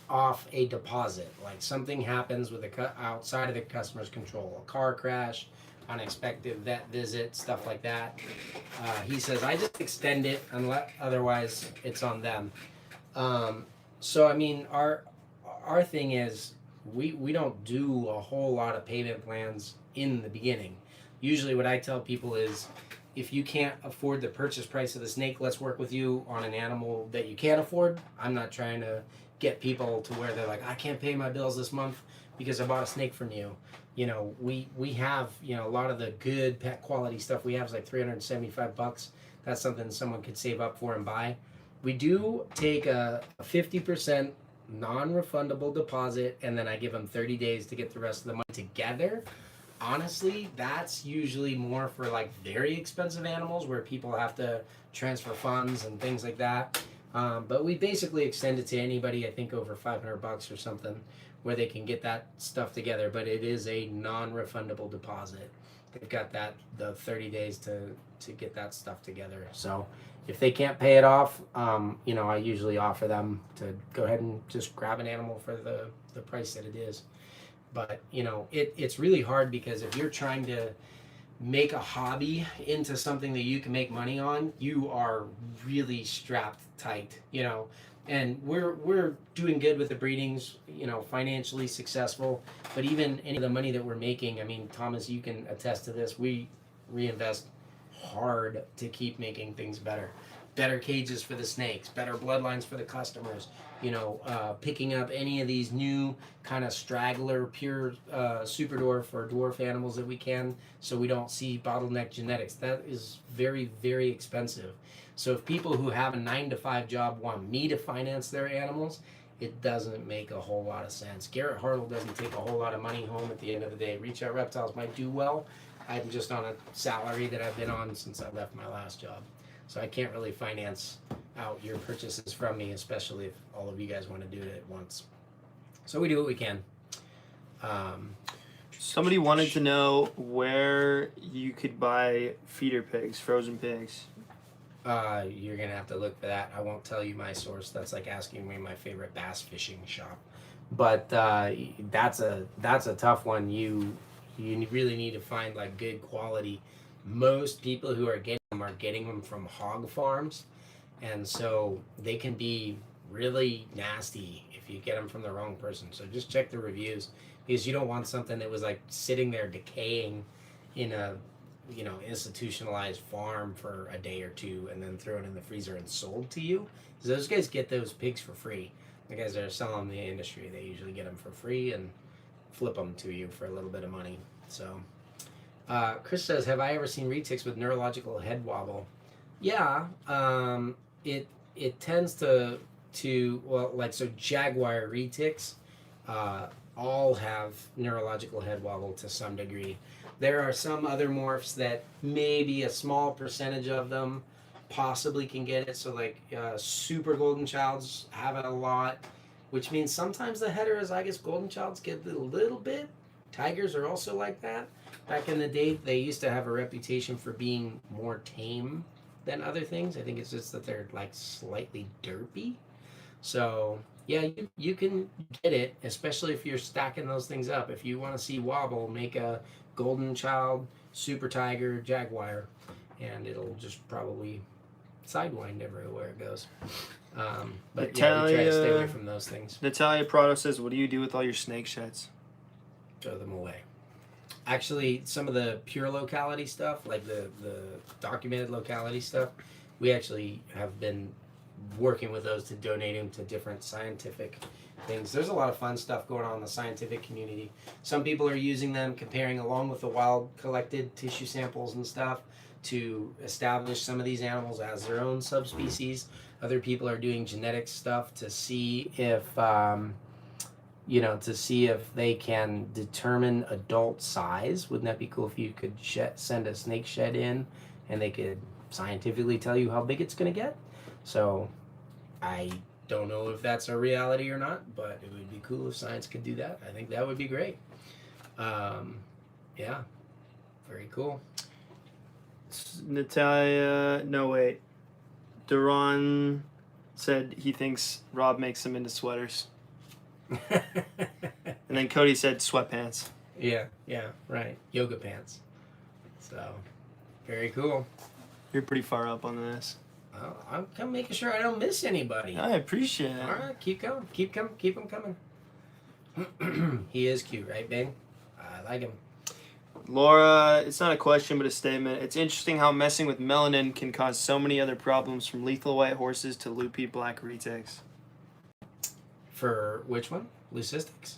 off a deposit? Like something happens with outside of the customer's control, a car crash, unexpected vet visit, stuff like that. He says, I just extend it unless otherwise it's on them. So I mean, our thing is we don't do a whole lot of payment plans in the beginning. Usually what I tell people is, if you can't afford the purchase price of the snake, let's work with you on an animal that you can afford. I'm not trying to get people to where they're like, I can't pay my bills this month because I bought a snake from you. You know, we have, you know, a lot of the good pet quality stuff we have is like $375. That's something someone could save up for and buy. We do take a 50% non-refundable deposit, and then I give them 30 days to get the rest of the money together. Honestly, that's usually more for like very expensive animals where people have to transfer funds and things like that. But we basically extend it to anybody, I think over $500 or something, where they can get that stuff together. But it is a non-refundable deposit. They've got the 30 days to get that stuff together. So if they can't pay it off, you know, I usually offer them to go ahead and just grab an animal for the price that it is. But, you know, it's really hard because if you're trying to make a hobby into something that you can make money on, you are really strapped tight, you know. And we're doing good with the breedings, you know, financially successful. But even any of the money that we're making, I mean, Thomas, you can attest to this. We reinvest hard to keep making things better. Better cages for the snakes, better bloodlines for the customers, you know, picking up any of these new kind of straggler pure super dwarf or dwarf animals that we can, so we don't see bottleneck genetics. That is very, very expensive. So if people who have a 9-to-5 job want me to finance their animals, it doesn't make a whole lot of sense. Garrett Hartle doesn't take a whole lot of money home at the end of the day. Reach Out Reptiles might do well. I'm just on a salary that I've been on since I left my last job. So I can't really finance out your purchases from me, especially if all of you guys want to do it at once. So we do what we can. Somebody wanted to know where you could buy feeder pigs, frozen pigs. You're going to have to look for that. I won't tell you my source. That's like asking me my favorite bass fishing shop. But that's a tough one. You really need to find like good quality. Most people who are getting them from hog farms, and so they can be really nasty if you get them from the wrong person. So just check the reviews, because you don't want something that was like sitting there decaying in a, you know, institutionalized farm for a day or two and then thrown in the freezer and sold to you. Because those guys get those pigs for free. The guys that are selling them in the industry, they usually get them for free and flip them to you for a little bit of money. So Chris says, have I ever seen retics with neurological head wobble? Yeah, it tends to well, like, so jaguar retics all have neurological head wobble to some degree. There are some other morphs that maybe a small percentage of them possibly can get it. So like super golden childs have it a lot, which means sometimes the heterozygous golden childs get it a little bit. Tigers are also like that. Back in the day, they used to have a reputation for being more tame than other things. I think it's just that they're like slightly derpy. So yeah, you can get it, especially if you're stacking those things up. If you want to see wobble, make a golden child, super tiger, jaguar, and it'll just probably sidewind everywhere it goes. But yeah, we try to stay away from those things. Natalia Prado says, what do you do with all your snake sheds? Throw them away. Actually, some of the pure locality stuff, like the documented locality stuff, we actually have been working with those to donate them to different scientific things. There's a lot of fun stuff going on in the scientific community. Some people are using them, comparing along with the wild collected tissue samples and stuff to establish some of these animals as their own subspecies. Other people are doing genetic stuff to see if to see if they can determine adult size. Wouldn't that be cool if you could send a snake shed in and they could scientifically tell you how big it's going to get? So I don't know if that's a reality or not, but it would be cool if science could do that. I think that would be great. Yeah, very cool. Natalia, no wait. Duran said he thinks Rob makes him into sweaters. And then Cody said sweatpants. Yeah, right. Yoga pants. So, very cool. You're pretty far up on this. Well, I'm making sure I don't miss anybody. I appreciate it. All right, keep going. Keep them coming. He is cute, right, Bing? I like him. Laura, it's not a question but a statement. It's interesting how messing with melanin can cause so many other problems, from lethal white horses to loopy black retics. For which one? Leucistics?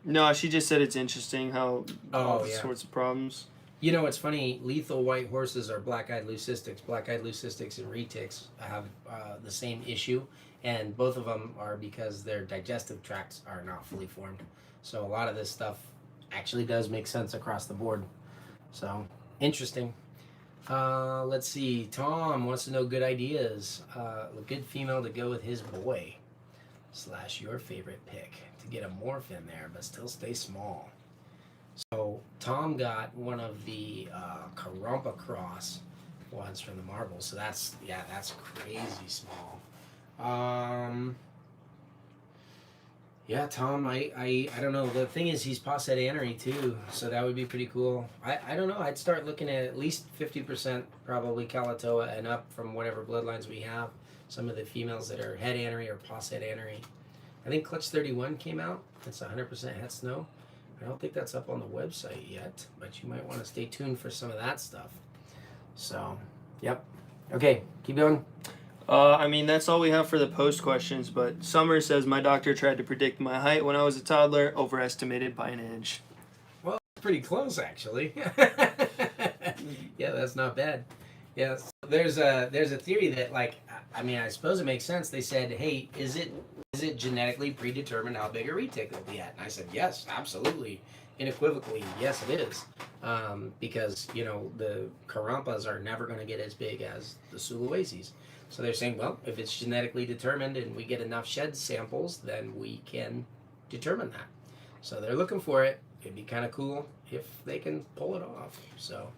No, she just said it's interesting how all yeah. sorts of problems. You know, it's funny. Lethal white horses are black-eyed leucistics. Black-eyed leucistics and retics have the same issue, and both of them are because their digestive tracts are not fully formed. So a lot of this stuff actually does make sense across the board. So interesting. Let's see. Tom wants to know good ideas. A good female to go with his boy / your favorite pick to get a morph in there, but still stay small. So Tom got one of the Karumpa Cross ones from the Marbles. So that's crazy small. Yeah, Tom, I don't know. The thing is, he's Posset Annery too, so that would be pretty cool. I don't know. I'd start looking at least 50% probably Kalatoa and up from whatever bloodlines we have. Some of the females that are head Annery or Posset Annery. I think Clutch 31 came out. It's 100% het snow. I don't think that's up on the website yet, but you might want to stay tuned for some of that stuff. So, yep. Okay, keep going. I mean, that's all we have for the post questions, but Summer says, my doctor tried to predict my height when I was a toddler, overestimated by an inch. Well, pretty close, actually. Yeah, that's not bad. Yeah, so there's a theory that, like, I mean, I suppose it makes sense. They said, hey, is it genetically predetermined how big a retic will be at? And I said, yes, absolutely. Unequivocally, yes, it is. Because, the Karumpas are never going to get as big as the Sulawesi's. So they're saying, well, if it's genetically determined and we get enough shed samples, then we can determine that. So they're looking for it. It'd be kind of cool if they can pull it off. So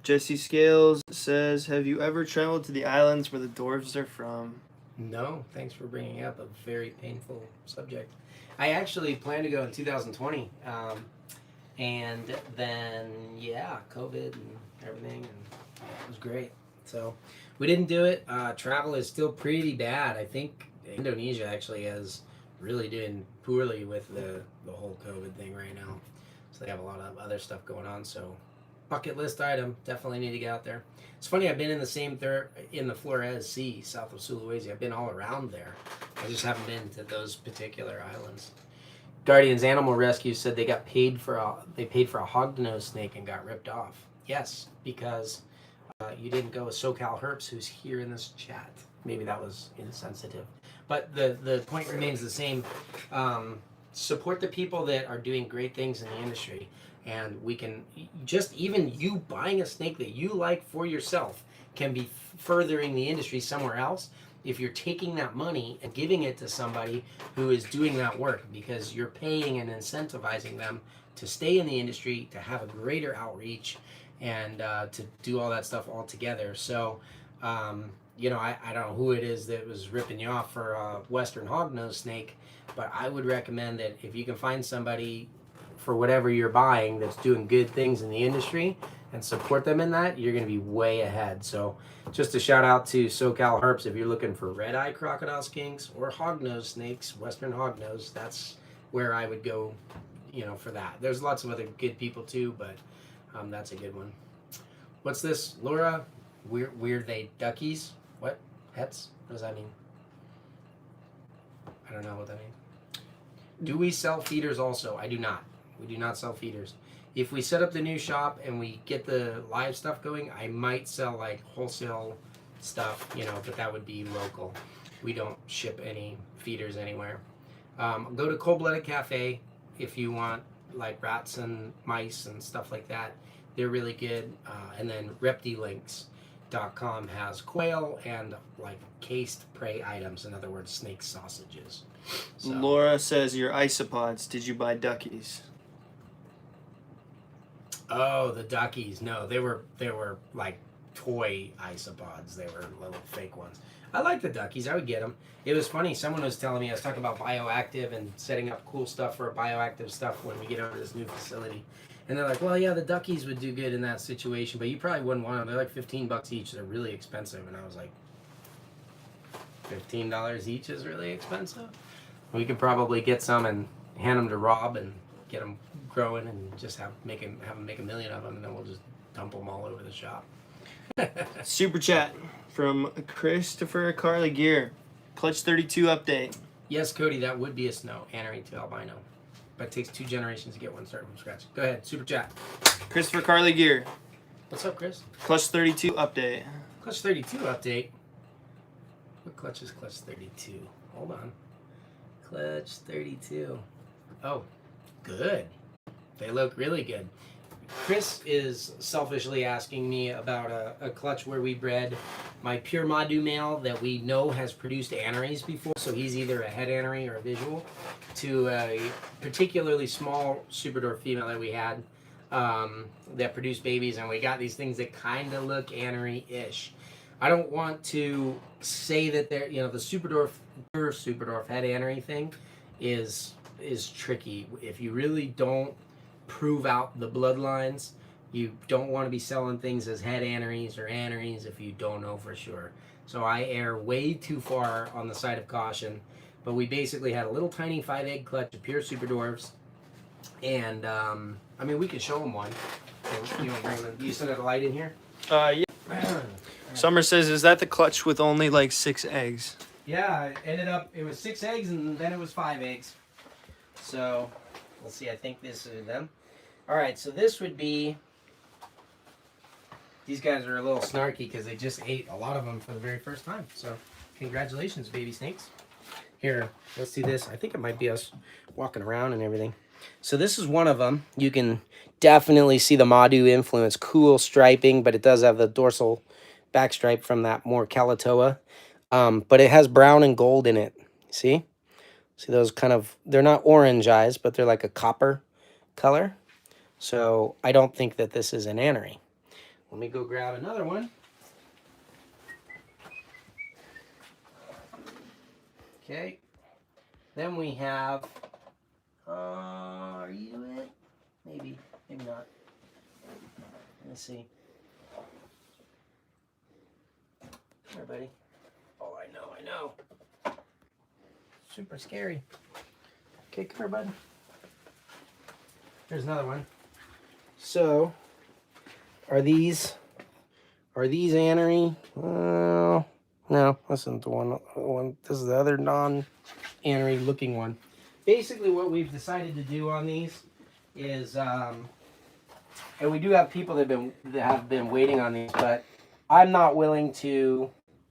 Jesse Scales says, have you ever traveled to the islands where the dwarves are from? no, thanks for bringing up a very painful subject. I actually plan to go in 2020. And then, COVID and everything, and it was great. So we didn't do it. Travel is still pretty bad. I think Indonesia actually is really doing poorly with the whole COVID thing right now. So they have a lot of other stuff going on. So bucket list item, definitely need to get out there. It's funny, I've been in the same in the Flores Sea, south of Sulawesi. I've been all around there. I just haven't been to those particular islands. Guardians Animal Rescue said they paid for a hognose snake and got ripped off. Yes, because you didn't go with SoCal Herps, who's here in this chat. Maybe that was insensitive. But the point remains the same. Support the people that are doing great things in the industry. And we can, just even you buying a snake that you like for yourself can be furthering the industry somewhere else if you're taking that money and giving it to somebody who is doing that work, because you're paying and incentivizing them to stay in the industry, to have a greater outreach, and to do all that stuff all together. So, I don't know who it is that was ripping you off for a Western hognose snake, but I would recommend that if you can find somebody for whatever you're buying that's doing good things in the industry and support them in that, you're going to be way ahead. So just a shout out to SoCal Herps. If you're looking for red-eye crocodile skinks or hognose snakes, Western hognose, that's where I would go, for that. There's lots of other good people too, but that's a good one. What's this, Laura? Weird they duckies? What? Hets? What does that mean? I don't know what that means. Do we sell feeders also? I do not. We do not sell feeders. If we set up the new shop and we get the live stuff going, I might sell like wholesale stuff, but that would be local. We don't ship any feeders anywhere. Go to Cold Blooded Cafe if you want like rats and mice and stuff like that. They're really good. And then reptilinks.com has quail and like cased prey items, in other words, snake sausages. So, Laura says your isopods. Did you buy duckies? oh, the duckies. No, they were like toy isopods. They were little fake ones. I like the duckies. I would get them. It was funny. Someone was telling me, I was talking about bioactive and setting up cool stuff for bioactive stuff when we get over to this new facility. And they're like, well, yeah, the duckies would do good in that situation, but you probably wouldn't want them. They're like $15 each. They're really expensive. And I was like, $15 each is really expensive? We could probably get some and hand them to Rob and get them growing and just have him make a million of them, and then we'll just dump them all over the shop. Super chat from Christopher Carly Gear. Clutch 32 update. Yes, Cody, that would be a snow, Anery to albino. But it takes 2 generations to get one started from scratch. Go ahead, super chat. Christopher Carly Gear. What's up, Chris? Clutch 32 update. Clutch 32 update. What clutch is Clutch 32? Hold on. Clutch 32. Oh, good. They look really good. Chris is selfishly asking me about a clutch where we bred my pure Madu male that we know has produced aneries before. So he's either a head anery or a visual, to a particularly small Superdorf female that we had that produced babies. And we got these things that kind of look anery-ish. I don't want to say that they're, the pure Superdorf head anery thing is tricky. If you really don't prove out the bloodlines, you don't want to be selling things as head aneries or aneries if you don't know for sure. So I err way too far on the side of caution. But we basically had a little tiny 5-egg clutch of pure Superdorfs, and I mean, we could show them one. You want to bring them? You still got the light in here? Yeah. Summer says, is that the clutch with only like 6 eggs? Yeah, it was 6 eggs and then it was 5 eggs. So, let's see, I think this is them. Alright, so this would be, these guys are a little snarky because they just ate a lot of them for the very first time. So, congratulations, baby snakes. Here, let's do this. I think it might be us walking around and everything. So this is one of them. You can definitely see the Madu influence. Cool striping, but it does have the dorsal back stripe from that more Kalatoa. But it has brown and gold in it. See? See those kind of, they're not orange eyes, but they're like a copper color. So I don't think that this is an anery. Let me go grab another one. Okay. Then we have, are you it? Maybe not. Let's see. Come here, buddy. Oh, I know. Super scary. Okay, come here, bud. There's another one. So, are these anery? No, this isn't the one. This is the other non-anery looking one. Basically, what we've decided to do on these is, and we do have people that have been waiting on these, but I'm not willing to.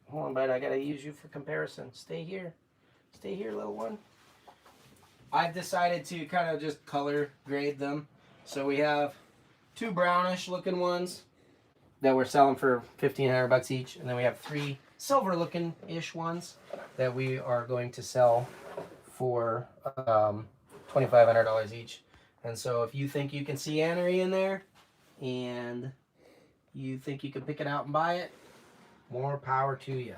Hold on, bud. I gotta use you for comparison. Stay here, little one. I've decided to kind of just color grade them. So we have 2 brownish looking ones that we're selling for $1,500 each, and then we have 3 silver looking ish ones that we are going to sell for $2,500 each. And so if you think you can see anery in there and you think you can pick it out and buy it, more power to you.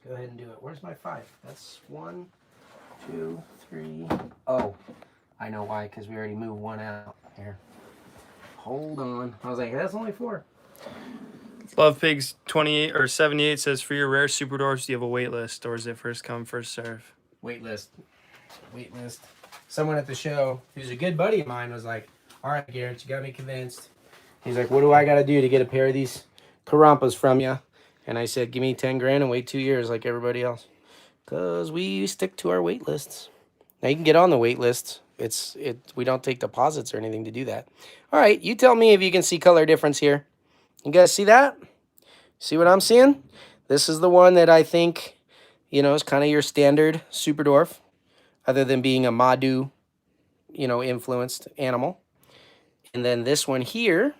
Go ahead and do it. Where's my 5? That's 1, 2, 3. Oh, I know why, because we already moved one out. Here. Hold on. I was like, that's only 4. Love Pigs 28 or 78 says, for your rare Superdorfs, do you have a wait list, or is it first come, first serve? Wait list. Someone at the show, who's a good buddy of mine, was like, all right, Garrett, you got me convinced. He's like, what do I got to do to get a pair of these Karampas from you? And I said, give me 10 grand and wait 2 years like everybody else. Because we stick to our wait lists. Now, you can get on the wait list. We don't take deposits or anything to do that. All right, you tell me if you can see color difference here. You guys see that? See what I'm seeing? This is the one that I think, is kind of your standard Superdorf. other than being a Madu, influenced animal. And then this one here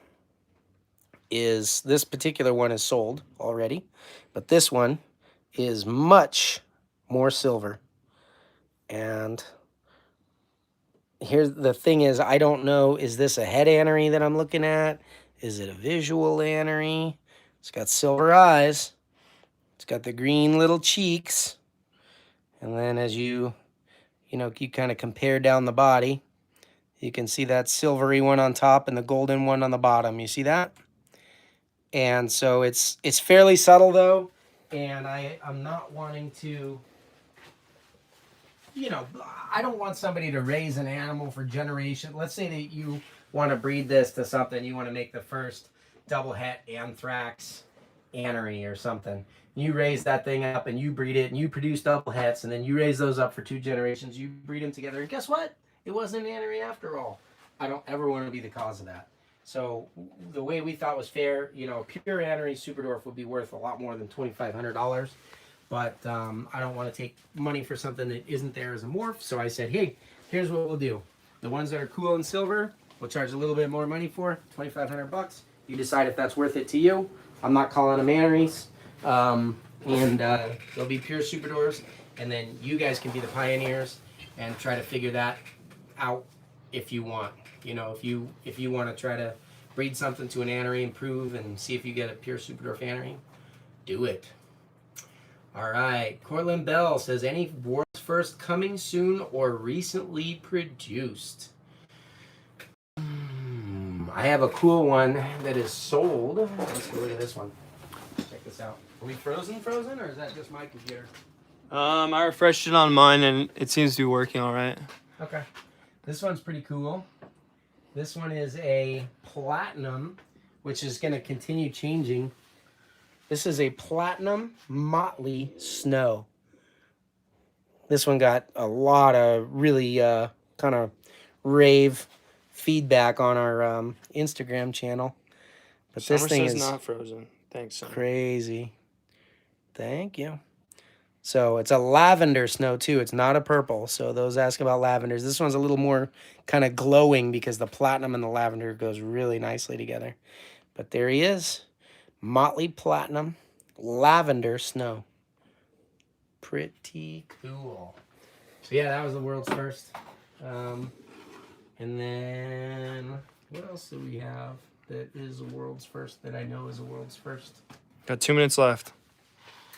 this particular one is sold already, but this one is much more silver. And here's the thing is, I don't know, is this a head anery that I'm looking at? Is it a visual anery? It's got silver eyes. It's got the green little cheeks. And then as you kind of compare down the body, you can see that silvery one on top and the golden one on the bottom. You see that? And so it's fairly subtle though. And I'm not wanting to, I don't want somebody to raise an animal for generation. Let's say that you want to breed this to something. You want to make the first double het anthrax anery or something. You raise that thing up and you breed it and you produce double hets, and then you raise those up for 2 generations. You breed them together, and guess what? It wasn't an anery after all. I don't ever want to be the cause of that. So the way we thought was fair, a pure anery Superdwarf would be worth a lot more than $2,500. But I don't want to take money for something that isn't there as a morph. So I said, hey, here's what we'll do. The ones that are cool and silver, we'll charge a little bit more money for, $2,500. You decide if that's worth it to you. I'm not calling them aneries. And they'll be pure Superdwarfs. And then you guys can be the pioneers and try to figure that out if you want. If you want to try to breed something to an anery, improve, and see if you get a pure Superdwarf anery, do it. All right. Cortland Bell says, any world's first coming soon or recently produced? I have a cool one that is sold. Let's go look at this one. Check this out. Are we frozen, or is that just my computer? I refreshed it on mine and it seems to be working all right. Okay. This one's pretty cool. This one is a platinum, which is going to continue changing. This is a platinum motley snow. This one got a lot of really kind of rave feedback on our Instagram channel. But Summer this thing says is not frozen. Thanks, Summer. crazy. Thank you. So it's a lavender snow too. It's not a purple. So those ask about lavenders. This one's a little more kind of glowing because the platinum and the lavender goes really nicely together. But there he is. Motley platinum lavender snow. Pretty cool. So yeah, that was the world's first. And then what else do we have that is a world's first that I know is a world's first? Got 2 minutes left.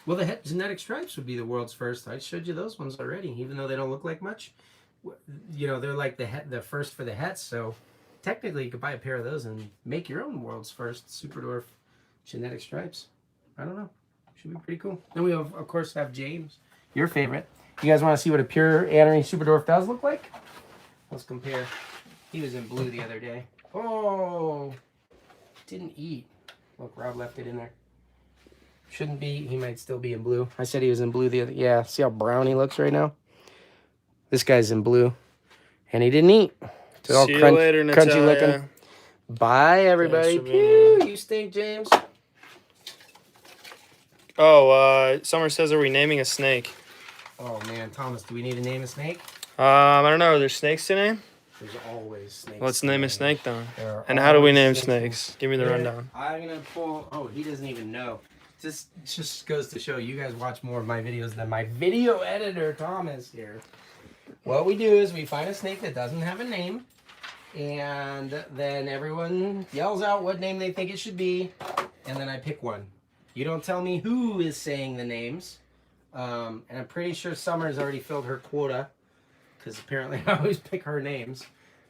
Well, the genetic stripes would be the world's first. I showed you those ones already, even though they don't look like much. They're like the first for the hets. So technically, you could buy a pair of those and make your own world's first Superdwarf genetic stripes. I don't know. Should be pretty cool. Then we of course have James, your favorite. You guys want to see what a pure anery Superdwarf does look like? Let's compare. He was in blue the other day. Oh, didn't eat. Look, Rob left it in there. Shouldn't be. He might still be in blue. I said he was in blue the other. Yeah, see how brown he looks right now? This guy's in blue. And he didn't eat. It's all See you later, Natalia. crunchy looking. Bye, everybody. Pew, you stink, James. Oh, Summer says, are we naming a snake? Oh, man. Thomas, do we need to name a snake? I don't know. Are there snakes to name? There's always snakes. Let's name a snake then. There are And how do we always name snakes. snakes? Give me the rundown. I'm going to pull... Oh, he doesn't even know. Just goes to show you guys watch more of my videos than my video editor, Thomas, here. What we do is we find a snake that doesn't have a name, and then everyone yells out what name they think it should be, and then I pick one. You don't tell me who is saying the names, and I'm pretty sure Summer's already filled her quota, because apparently I always pick her names.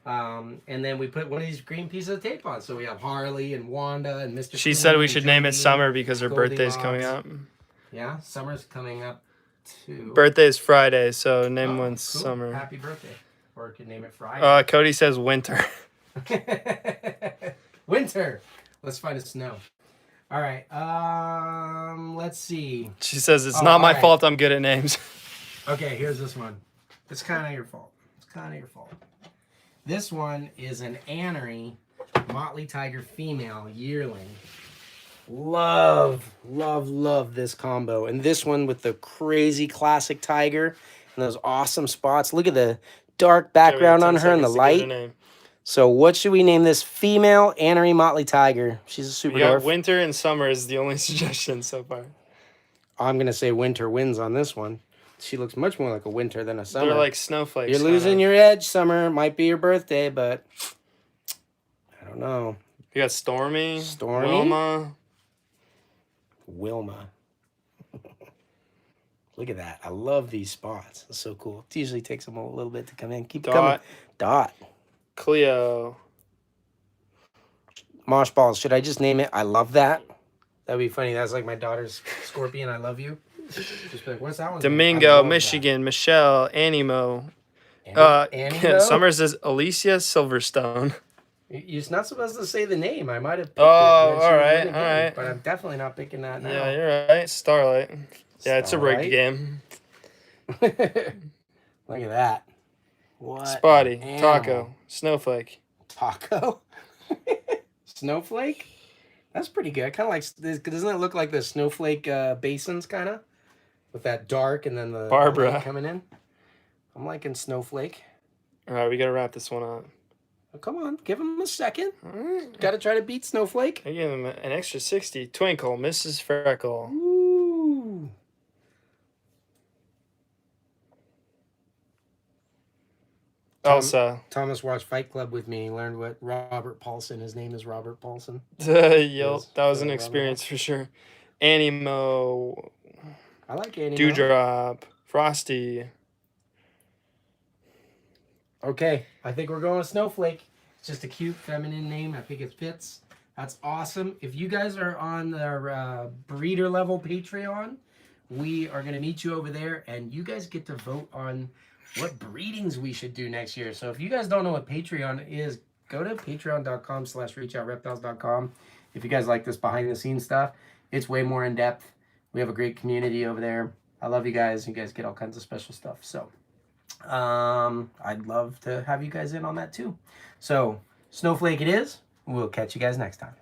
And then we put one of these green pieces of tape on. So we have Harley and Wanda and Mr. She Clean said we and should name it Jody, Summer because her birthday's Goldilocks. coming up. Yeah, Summer's coming up too. Birthday's Friday, so name one cool. Summer. Happy birthday. Or we could name it Friday. Cody says Winter. Winter. Let's find a snow. All right. Let's see. She says it's not my all right. fault I'm good at names. Okay, here's this one. It's kind of your fault. This one is an anery Motley Tiger female yearling. Love this combo. And this one with the crazy classic tiger And those awesome spots. Look at the dark background on her and the light. So what should we name this female Annery Motley Tiger? She's a super You got dwarf. winter and summer is the only suggestion so far. I'm going to say winter wins on this one. She looks much more like a winter than a summer. They're like snowflakes. You're losing your edge, Summer. Might be your birthday, but I don't know. You got Stormy. Wilma. Look at that. I love these spots. It's so cool. It usually takes them a little bit to come in. Keep coming. Dot. Cleo. Mosh balls. Should I just name it? I love that. That'd be funny. That's like my daughter's Scorpion. I love you. Just be like, what's that one? Domingo, Michigan, Michelle, Animo. Animo? Summers is Alicia Silverstone. You're not supposed to say the name. I might have picked Oh, it. all right. But I'm definitely not picking that now. Yeah, you're right. Starlight. Yeah, it's a rigged game. Look at that. What? Spotty, animal. Taco, Snowflake. Taco? Snowflake? That's pretty good. Kind of like, doesn't it look like the snowflake basins, kind of? With that dark and then the Barbara light coming in. I'm liking Snowflake. All right, we got to wrap this one up. Oh, come on, give him a second. All right. Got to try to beat Snowflake. I give him an extra 60. Twinkle, Mrs. Freckle. Ooh. Elsa. Thomas watched Fight Club with me. He learned what Robert Paulson. His name is Robert Paulson. Yep, that was an experience for sure. Animo. I like Annie. Dewdrop. Frosty. Okay, I think we're going with Snowflake. It's just a cute feminine name. I think it fits. That's awesome. If you guys are on our breeder level Patreon, we are going to meet you over there, and you guys get to vote on what breedings we should do next year. So if you guys don't know what Patreon is, go to patreon.com/reachoutreptiles.com. If you guys like this behind the scenes stuff, it's way more in depth. We have a great community over there. I love you guys. You guys get all kinds of special stuff. So I'd love to have you guys in on that too. So Snowflake it is. We'll catch you guys next time.